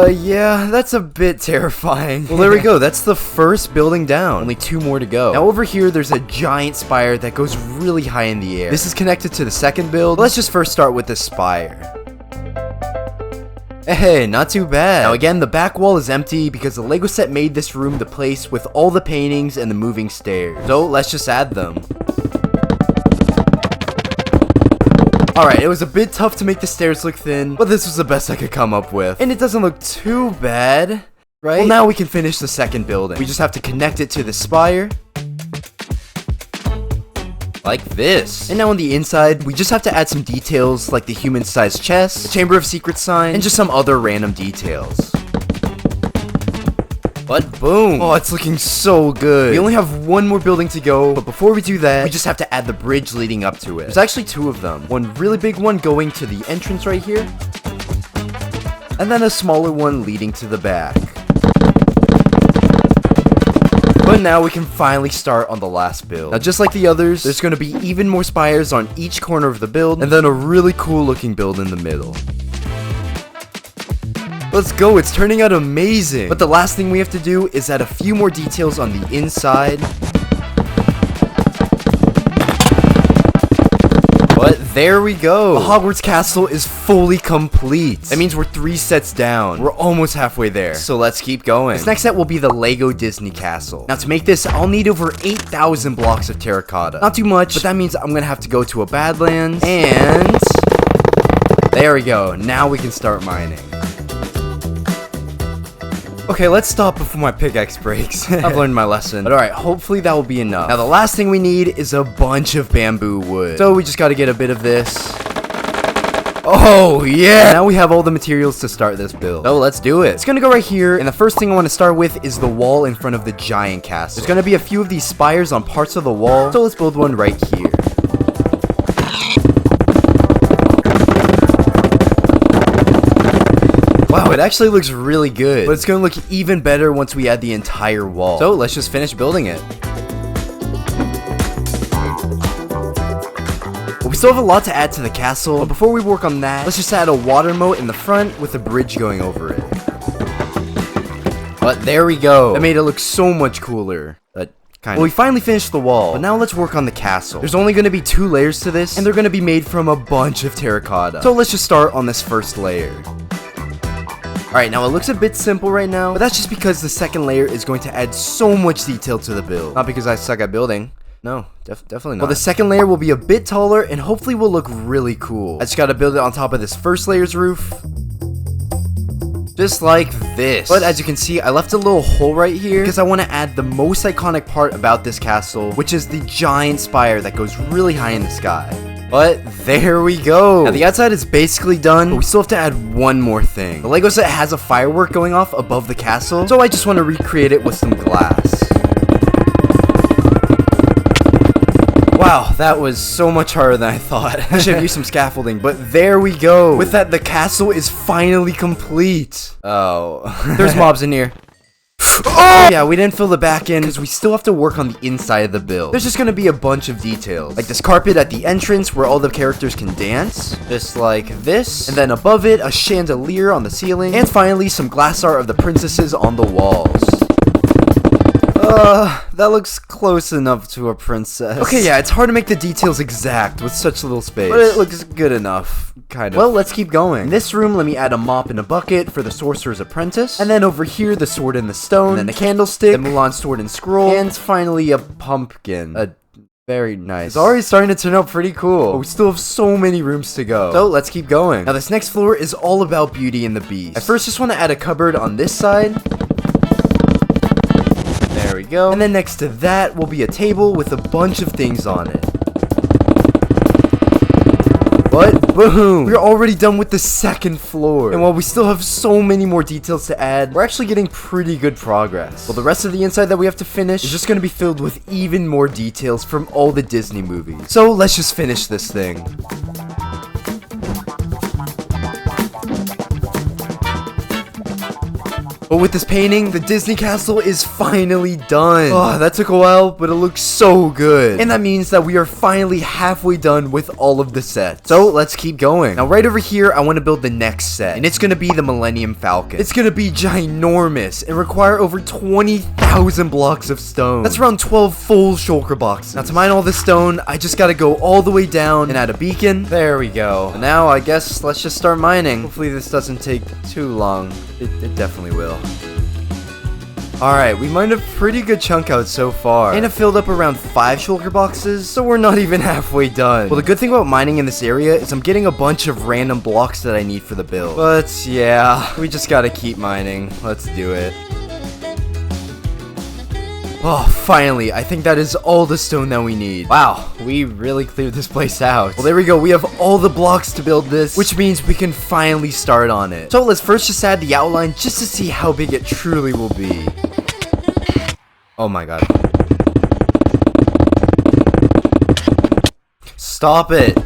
Yeah, that's a bit terrifying. Well, there we go. That's the first building down. Only 2 more to go. Now, over here, there's a giant spire that goes really high in the air. This is connected to the second build. Let's just first start with this spire. Hey, not too bad. Now, again, the back wall is empty because the Lego set made this room the place with all the paintings and the moving stairs. So, let's just add them. Alright, it was a bit tough to make the stairs look thin, but this was the best I could come up with. And it doesn't look too bad, right? Well, now we can finish the second building. We just have to connect it to the spire. Like this. And now on the inside, we just have to add some details like the human-sized chest, the Chamber of Secrets sign, and just some other random details. But boom! Oh, it's looking so good. We only have 1 more building to go, but before we do that, we just have to add the bridge leading up to it. There's actually 2 of them. One really big one going to the entrance right here, and then a smaller one leading to the back. But now we can finally start on the last build. Now just like the others, there's going to be even more spires on each corner of the build, and then a really cool looking build in the middle. Let's go, it's turning out amazing! But the last thing we have to do is add a few more details on the inside. But there we go! The Hogwarts castle is fully complete. That means we're 3 sets down. We're almost halfway there. So let's keep going. This next set will be the Lego Disney Castle. Now to make this, I'll need over 8,000 blocks of terracotta. Not too much, but that means I'm gonna have to go to a Badlands, and there we go. Now we can start mining. Okay, let's stop before my pickaxe breaks. I've learned my lesson. But alright, hopefully that will be enough. Now the last thing we need is a bunch of bamboo wood. So we just gotta get a bit of this. Oh, yeah! Now we have all the materials to start this build. So let's do it. It's gonna go right here, and the first thing I want to start with is the wall in front of the giant castle. There's gonna be a few of these spires on parts of the wall, so let's build one right here. Wow, it actually looks really good, but it's gonna look even better once we add the entire wall. So let's just finish building it. Well, we still have a lot to add to the castle, but before we work on that, let's just add a water moat in the front with a bridge going over it. But there we go. That made it look so much cooler. Well, we finally finished the wall, but now let's work on the castle. There's only going to be 2 layers to this, and they're going to be made from a bunch of terracotta. So let's just start on this first layer. Alright, now it looks a bit simple right now, but that's just because the second layer is going to add so much detail to the build. Not because I suck at building. No, definitely not. Well, the second layer will be a bit taller, and hopefully will look really cool. I just gotta build it on top of this first layer's roof. Just like this. But as you can see, I left a little hole right here because I want to add the most iconic part about this castle, which is the giant spire that goes really high in the sky. But there we go. Now the outside is basically done, but we still have to add one more thing. The Lego set has a firework going off above the castle, so I just want to recreate it with some glass. Wow, that was so much harder than I thought. I should have used some scaffolding, but there we go. With that, the castle is finally complete. Oh, there's mobs in here. Oh! Yeah, we didn't fill the back in because we still have to work on the inside of the build. There's just gonna be a bunch of details, like this carpet at the entrance where all the characters can dance, just like this, and then above it, a chandelier on the ceiling, and finally some glass art of the princesses on the walls. That looks close enough to a princess. Okay, yeah, it's hard to make the details exact with such little space, but it looks good enough, kind of. Well, let's keep going. In this room, let me add a mop and a bucket for the sorcerer's apprentice, and then over here, the sword and the stone, and then the candlestick, the Mulan sword and scroll, and finally a pumpkin. Very nice. It's already starting to turn out pretty cool. But we still have so many rooms to go. So let's keep going. Now this next floor is all about Beauty and the Beast. I first just want to add a cupboard on this side. There we go. And then next to that will be a table with a bunch of things on it. But boom, we're already done with the second floor. And while we still have so many more details to add, we're actually getting pretty good progress. Well, the rest of the inside that we have to finish is just going to be filled with even more details from all the Disney movies. So let's just finish this thing. But with this painting, the Disney castle is finally done. Oh, that took a while, but it looks so good. And that means that we are finally halfway done with all of the sets. So let's keep going. Now right over here, I want to build the next set. And it's going to be the Millennium Falcon. It's going to be ginormous and require over 20,000 blocks of stone. That's around 12 full shulker boxes. Now to mine all this stone, I just got to go all the way down and add a beacon. There we go. And now I guess let's just start mining. Hopefully this doesn't take too long. It definitely will. Alright, we mined a pretty good chunk out so far. And it filled up around 5 shulker boxes, so we're not even halfway done. Well, the good thing about mining in this area is I'm getting a bunch of random blocks that I need for the build. But yeah, we just gotta keep mining. Let's do it. Oh, finally, I think that is all the stone that we need. Wow, we really cleared this place out. Well, there we go. We have all the blocks to build this, which means we can finally start on it. So let's first just add the outline just to see how big it truly will be. Oh my god. Stop it.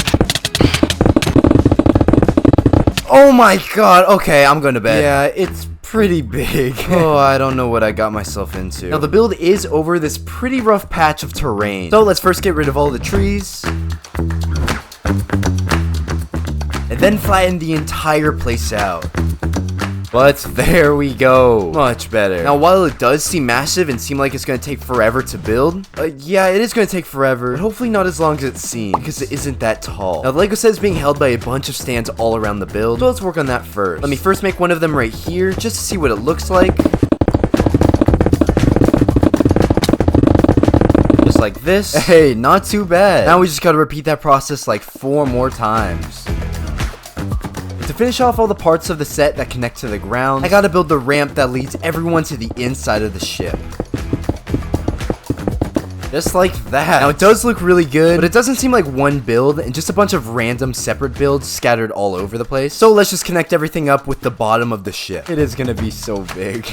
Oh my god. Okay, I'm going to bed. Yeah, it's pretty big. Oh, I don't know what I got myself into. Now, the build is over this pretty rough patch of terrain. So let's first get rid of all the trees. And then flatten the entire place out. But there we go. Much better. Now, while it does seem massive and seem like it's going to take forever to build, yeah, it is going to take forever, but hopefully not as long as it seems, because it isn't that tall. Now, the Lego set is being held by a bunch of stands all around the build, so let's work on that first. Let me first make one of them right here, just to see what it looks like. Just like this. Hey, not too bad. Now we just got to repeat that process like 4 more times. To finish off all the parts of the set that connect to the ground, I gotta build the ramp that leads everyone to the inside of the ship. Just like that. Now it does look really good, but it doesn't seem like one build and just a bunch of random separate builds scattered all over the place. So let's just connect everything up with the bottom of the ship. It is gonna be so big.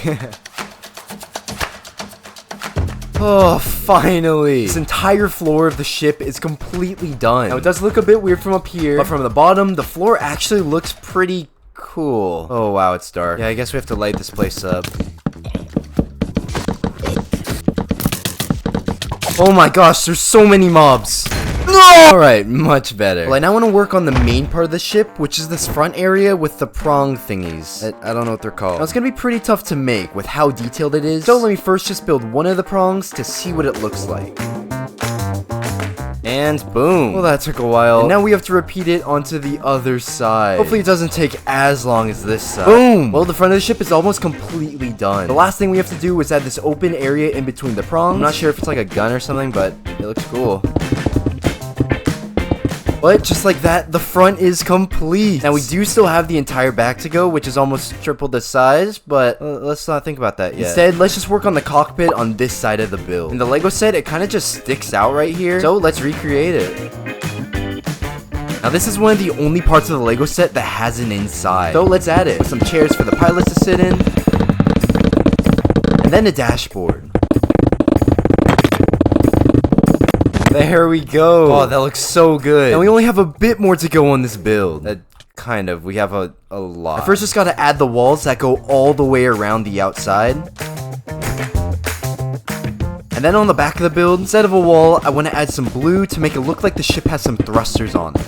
Oh, finally. This entire floor of the ship is completely done. Now, it does look a bit weird from up here, but from the bottom, the floor actually looks pretty cool. Oh, wow, it's dark. Yeah, I guess we have to light this place up. Oh my gosh, there's so many mobs. No! Alright, much better. Well, I now want to work on the main part of the ship, which is this front area with the prong thingies. I don't know what they're called. Now, it's going to be pretty tough to make with how detailed it is. So let me first just build one of the prongs to see what it looks like. And boom. Well, that took a while. And now we have to repeat it onto the other side. Hopefully it doesn't take as long as this side. Boom. Well, the front of the ship is almost completely done. The last thing we have to do is add this open area in between the prongs. I'm not sure if it's like a gun or something, but it looks cool. But just like that, the front is complete. Now we do still have the entire back to go, which is almost triple the size, but let's not think about that yet. Instead, let's just work on the cockpit on this side of the build. In the Lego set, it kind of just sticks out right here, so let's recreate it. Now this is one of the only parts of the Lego set that has an inside, so let's add it. Some chairs for the pilots to sit in, and then a dashboard. There we go. Oh, that looks so good. And we only have a bit more to go on this build. Kind of. We have a lot. I first just got to add the walls that go all the way around the outside. And then on the back of the build, instead of a wall, I want to add some blue to make it look like the ship has some thrusters on it.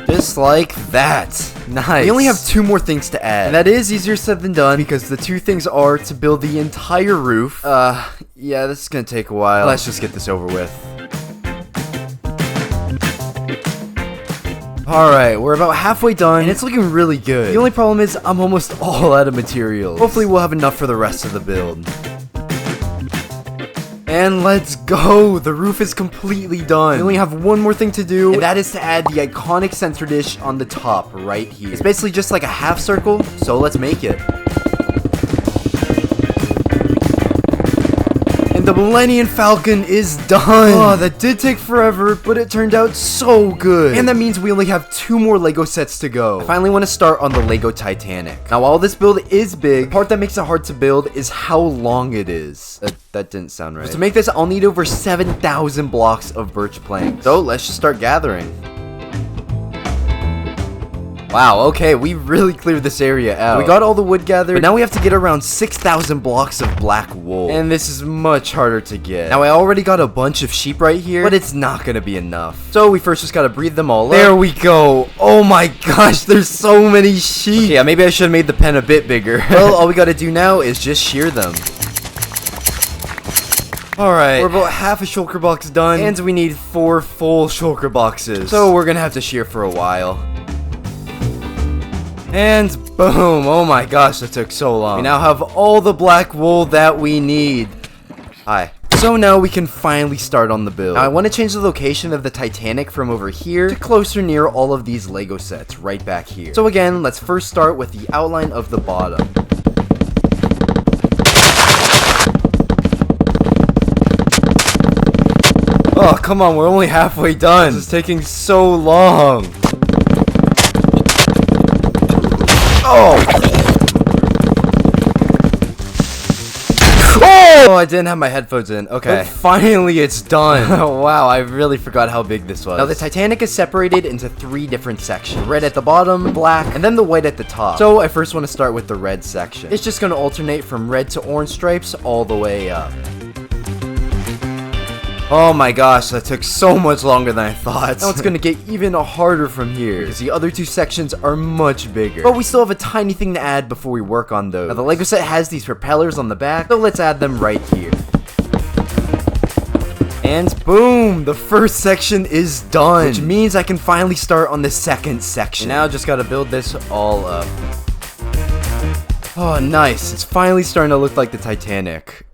Just like that. Nice. We only have 2 more things to add. And that is easier said than done because the 2 things are to build the entire roof. Yeah, this is gonna take a while. Let's just get this over with. Alright, we're about halfway done, and it's looking really good. The only problem is I'm almost all out of materials. Hopefully we'll have enough for the rest of the build. And let's go. The roof is completely done. We only have one more thing to do, and that is to add the iconic center dish on the top right here. It's basically just like a half circle, so let's make it. The Millennium Falcon is done. Oh, that did take forever, but it turned out so good. And that means we only have 2 more Lego sets to go. I finally want to start on the Lego Titanic. Now, while this build is big, the part that makes it hard to build is how long it is. That didn't sound right. So to make this, I'll need over 7,000 blocks of birch planks. So let's just start gathering. Wow, okay, we really cleared this area out. We got all the wood gathered, but now we have to get around 6,000 blocks of black wool. And this is much harder to get. Now, I already got a bunch of sheep right here, but it's not gonna be enough. So we first just gotta breed them all up. There we go. Oh my gosh, there's so many sheep. Okay, yeah, maybe I should have made the pen a bit bigger. Well, all we gotta do now is just shear them. Alright, we're about half a shulker box done, and we need 4 full shulker boxes. So we're gonna have to shear for a while. And boom, oh my gosh, that took so long. We now have all the black wool that we need. Hi. So now we can finally start on the build. Now I want to change the location of the Titanic from over here to closer near all of these Lego sets right back here. So again, let's first start with the outline of the bottom. Oh, come on, we're only halfway done. This is taking so long. Oh! Oh, I didn't have my headphones in. Okay. But finally, it's done. Wow, I really forgot how big this was. Now, the Titanic is separated into 3 different sections. Red at the bottom, black, and then the white at the top. So, I first want to start with the red section. It's just going to alternate from red to orange stripes all the way up. Oh my gosh, that took so much longer than I thought. Now it's gonna get even harder from here, because the other 2 sections are much bigger. But we still have a tiny thing to add before we work on those. Now the Lego set has these propellers on the back, so let's add them right here. And boom, the first section is done, which means I can finally start on the second section. And now just gotta build this all up. Oh, nice. It's finally starting to look like the Titanic.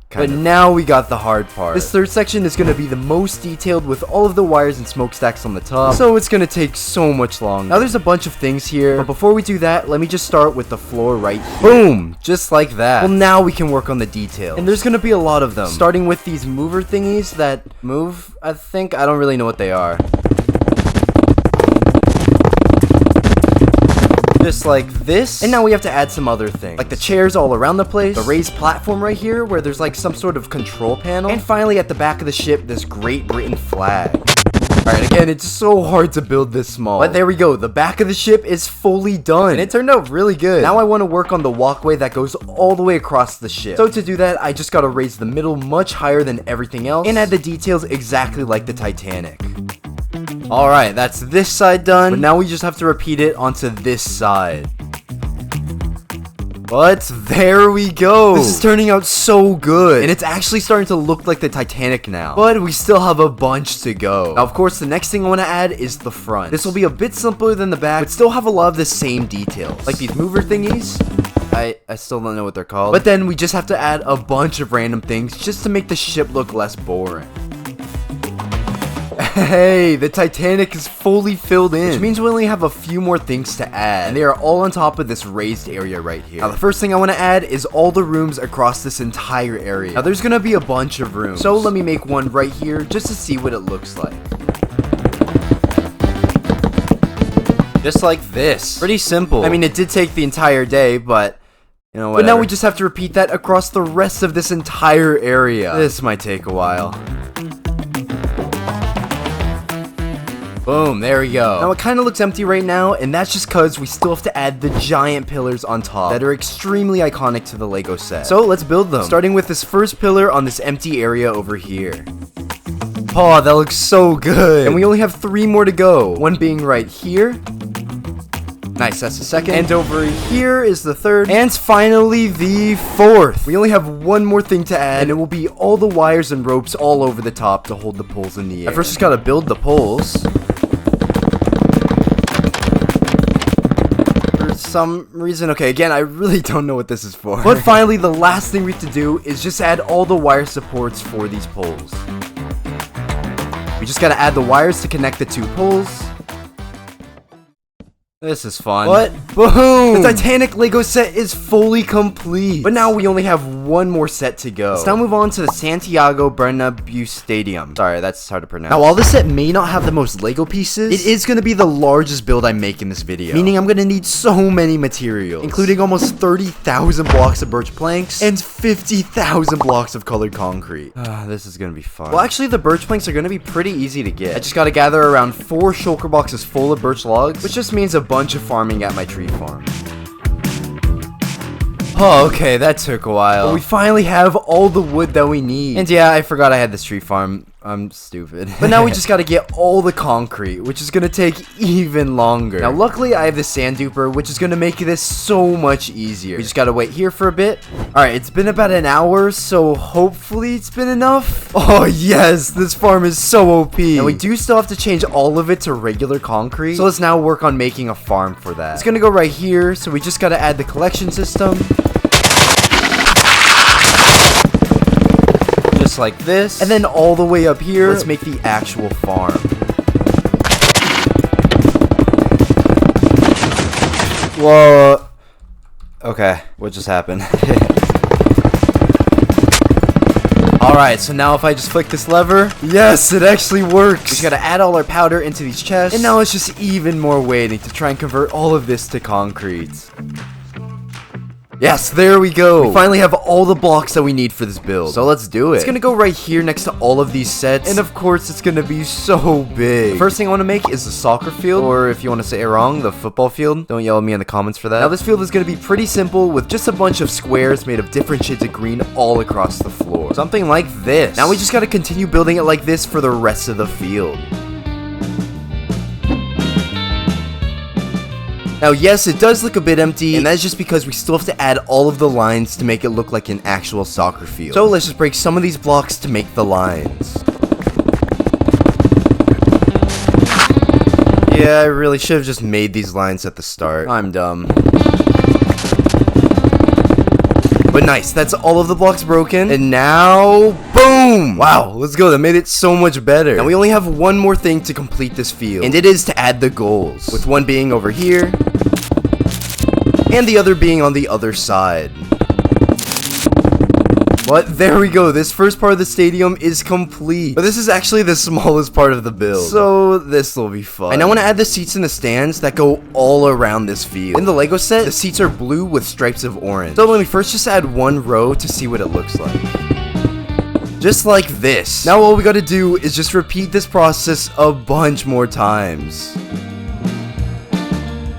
But now we got the hard part. This third section is going to be the most detailed with all of the wires and smokestacks on the top, so it's going to take so much longer. Now there's a bunch of things here, but before we do that, let me just start with the floor right here. Boom! Just like that. Well, now we can work on the details. And there's going to be a lot of them, starting with these mover thingies that move, I think. I don't really know what they are. Just like this. And now we have to add some other things, like the chairs all around the place, the raised platform right here where there's like some sort of control panel, and finally at the back of the ship, this Great Britain flag. Alright, again, it's so hard to build this small, but there we go. The back of the ship is fully done, and it turned out really good. Now I want to work on the walkway that goes all the way across the ship. So to do that, I just gotta raise the middle much higher than everything else, and add the details exactly like the Titanic. Alright, that's this side done, but now we just have to repeat it onto this side. But there we go. This is turning out so good, and it's actually starting to look like the Titanic now. But we still have a bunch to go. Now, of course, the next thing I want to add is the front. This will be a bit simpler than the back, but still have a lot of the same details, like these mover thingies. I still don't know what they're called. But then we just have to add a bunch of random things just to make the ship look less boring. Hey, the Titanic is fully filled in, which means we only have a few more things to add, and they are all on top of this raised area right here. Now, the first thing I want to add is all the rooms across this entire area. Now, there's gonna be a bunch of rooms, so let me make one right here just to see what it looks like. Just like this. Pretty simple. I mean, it did take the entire day, but you know, whatever. But now we just have to repeat that across the rest of this entire area. This might take a while. Boom, there we go. Now it kind of looks empty right now, and that's just because we still have to add the giant pillars on top that are extremely iconic to the Lego set. So let's build them, starting with this first pillar on this empty area over here. Oh, that looks so good. And we only have 3 more to go, one being right here. Nice, that's the second. And over here is the third. And finally, the fourth. We only have one more thing to add, and it will be all the wires and ropes all over the top to hold the poles in the air. I first just gotta build the poles. some reason. Okay, again, I really don't know what this is for. But finally, the last thing we have to do is just add all the wire supports for these poles. We just gotta add the wires to connect the 2 poles. This is fun. What? Boom! The Titanic Lego set is fully complete. But now we only have one more set to go. Let's now move on to the Santiago Bernabeu Stadium. Sorry, that's hard to pronounce. Now, while this set may not have the most Lego pieces, it is going to be the largest build I make in this video. Meaning I'm going to need so many materials, including almost 30,000 blocks of birch planks and 50,000 blocks of colored concrete. This is going to be fun. Well, actually, the birch planks are going to be pretty easy to get. I just got to gather around 4 shulker boxes full of birch logs, which just means a bunch of farming at my tree farm. Oh, okay, that took a while. But we finally have all the wood that we need. And yeah, I forgot I had this tree farm. I'm stupid. But now we just gotta get all the concrete, which is gonna take even longer. Now, luckily, I have the sand duper, which is gonna make this so much easier. We just gotta wait here for a bit. Alright, it's been about an hour, so hopefully it's been enough. Oh, yes, this farm is so OP. Now, we do still have to change all of it to regular concrete, so let's now work on making a farm for that. It's gonna go right here, so we just gotta add the collection system. Just like this, and then all the way up here, let's make the actual farm. Whoa. Okay, what just happened? Alright, so now if I just flick this lever, yes, it actually works. We just gotta add all our powder into these chests, and now it's just even more waiting to try and convert all of this to concrete. Yes, there we go. We finally have all the blocks that we need for this build. So let's do it. It's gonna go right here next to all of these sets. And of course, it's gonna be so big. The first thing I want to make is the soccer field. Or if you want to say it wrong, the football field. Don't yell at me in the comments for that. Now, this field is gonna be pretty simple with just a bunch of squares made of different shades of green all across the floor. Something like this. Now we just gotta continue building it like this for the rest of the field. Now, yes, it does look a bit empty, and that's just because we still have to add all of the lines to make it look like an actual soccer field. So let's just break some of these blocks to make the lines. Yeah, I really should have just made these lines at the start. I'm dumb. But nice, that's all of the blocks broken, and now, boom! Wow, let's go, that made it so much better. Now we only have one more thing to complete this field, and it is to add the goals, with one being over here, and the other being on the other side. But there we go, this first part of the stadium is complete. But this is actually the smallest part of the build, so this will be fun. I now want to add the seats in the stands that go all around this field. In the Lego set, the seats are blue with stripes of orange. So let me first just add one row to see what it looks like. Just like this. Now all we gotta do is just repeat this process a bunch more times.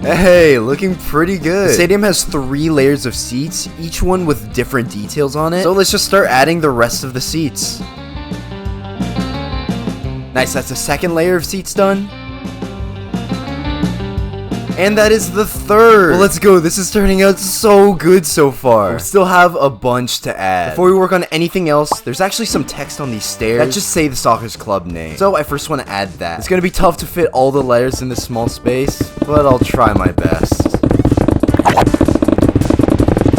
Hey, looking pretty good. The stadium has 3 layers of seats, each one with different details on it. So let's just start adding the rest of the seats. Nice, that's the second layer of seats done. And that is the third. Well, let's go. This is turning out so good so far. We still have a bunch to add. Before we work on anything else, there's actually some text on these stairs that just say the soccer's club name. So I first want to add that. It's going to be tough to fit all the letters in this small space, but I'll try my best.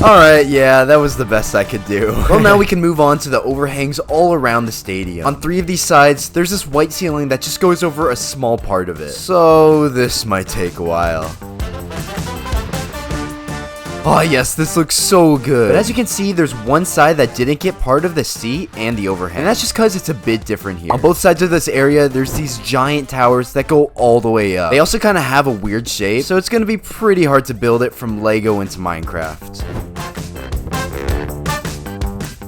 Alright, yeah, that was the best I could do. Well, now we can move on to the overhangs all around the stadium. On 3 of these sides, there's this white ceiling that just goes over a small part of it. So, this might take a while. Oh yes, this looks so good. But as you can see, there's one side that didn't get part of the seat and the overhang. And that's just because it's a bit different here. On both sides of this area, there's these giant towers that go all the way up. They also kind of have a weird shape, so it's going to be pretty hard to build it from Lego into Minecraft.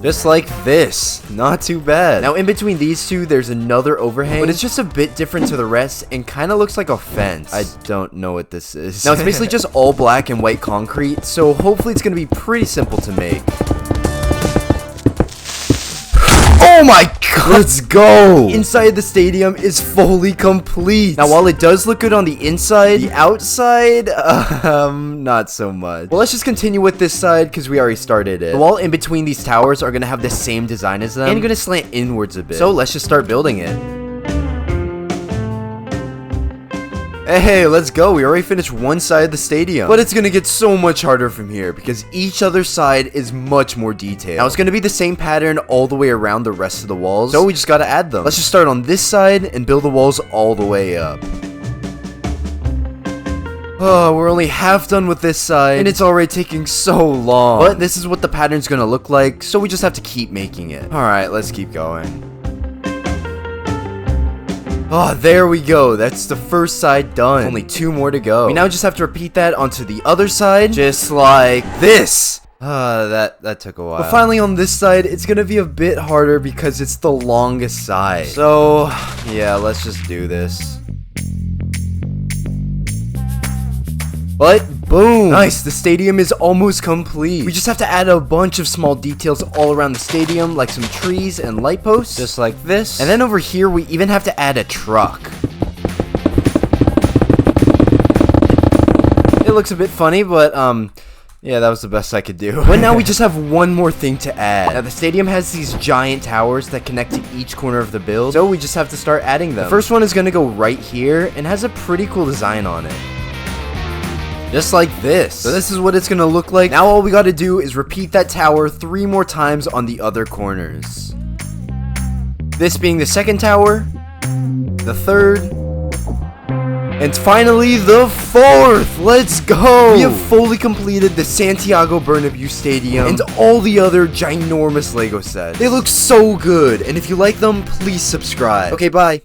Just like this. Not too bad. Now, in between these two, there's another overhang, but it's just a bit different to the rest and kind of looks like a fence. I don't know what this is. Now, it's basically just all black and white concrete, so hopefully it's going to be pretty simple to make. Oh my god! Let's go! The inside of the stadium is fully complete. Now, while it does look good on the inside, the outside, not so much. Well, let's just continue with this side because we already started it. The wall in between these towers are going to have the same design as them and going to slant inwards a bit. So let's just start building it. Hey, let's go. We already finished one side of the stadium. But it's gonna get so much harder from here because each other side is much more detailed. Now, it's gonna be the same pattern all the way around the rest of the walls, so we just gotta add them. Let's just start on this side and build the walls all the way up. Oh, we're only half done with this side, and it's already taking so long. But this is what the pattern's gonna look like, so we just have to keep making it. Alright, let's keep going. Oh, there we go. That's the first side done. Only 2 more to go. We now just have to repeat that onto the other side, just like this. That took a while. But finally on this side, it's gonna be a bit harder because it's the longest side. So, yeah, let's just do this. But boom! Nice, the stadium is almost complete. We just have to add a bunch of small details all around the stadium, like some trees and light posts, just like this. And then over here, we even have to add a truck. It looks a bit funny, but yeah, that was the best I could do. But now we just have one more thing to add. Now, the stadium has these giant towers that connect to each corner of the build, so we just have to start adding them. The first one is gonna go right here and has a pretty cool design on it. Just like this. So this is what it's gonna look like. Now all we gotta do is repeat that tower 3 more times on the other corners. This being the second tower, the third, and finally the 4th. Let's go! We have fully completed the Santiago Bernabeu Stadium and all the other ginormous Lego sets. They look so good, and if you like them, please subscribe. Okay, bye.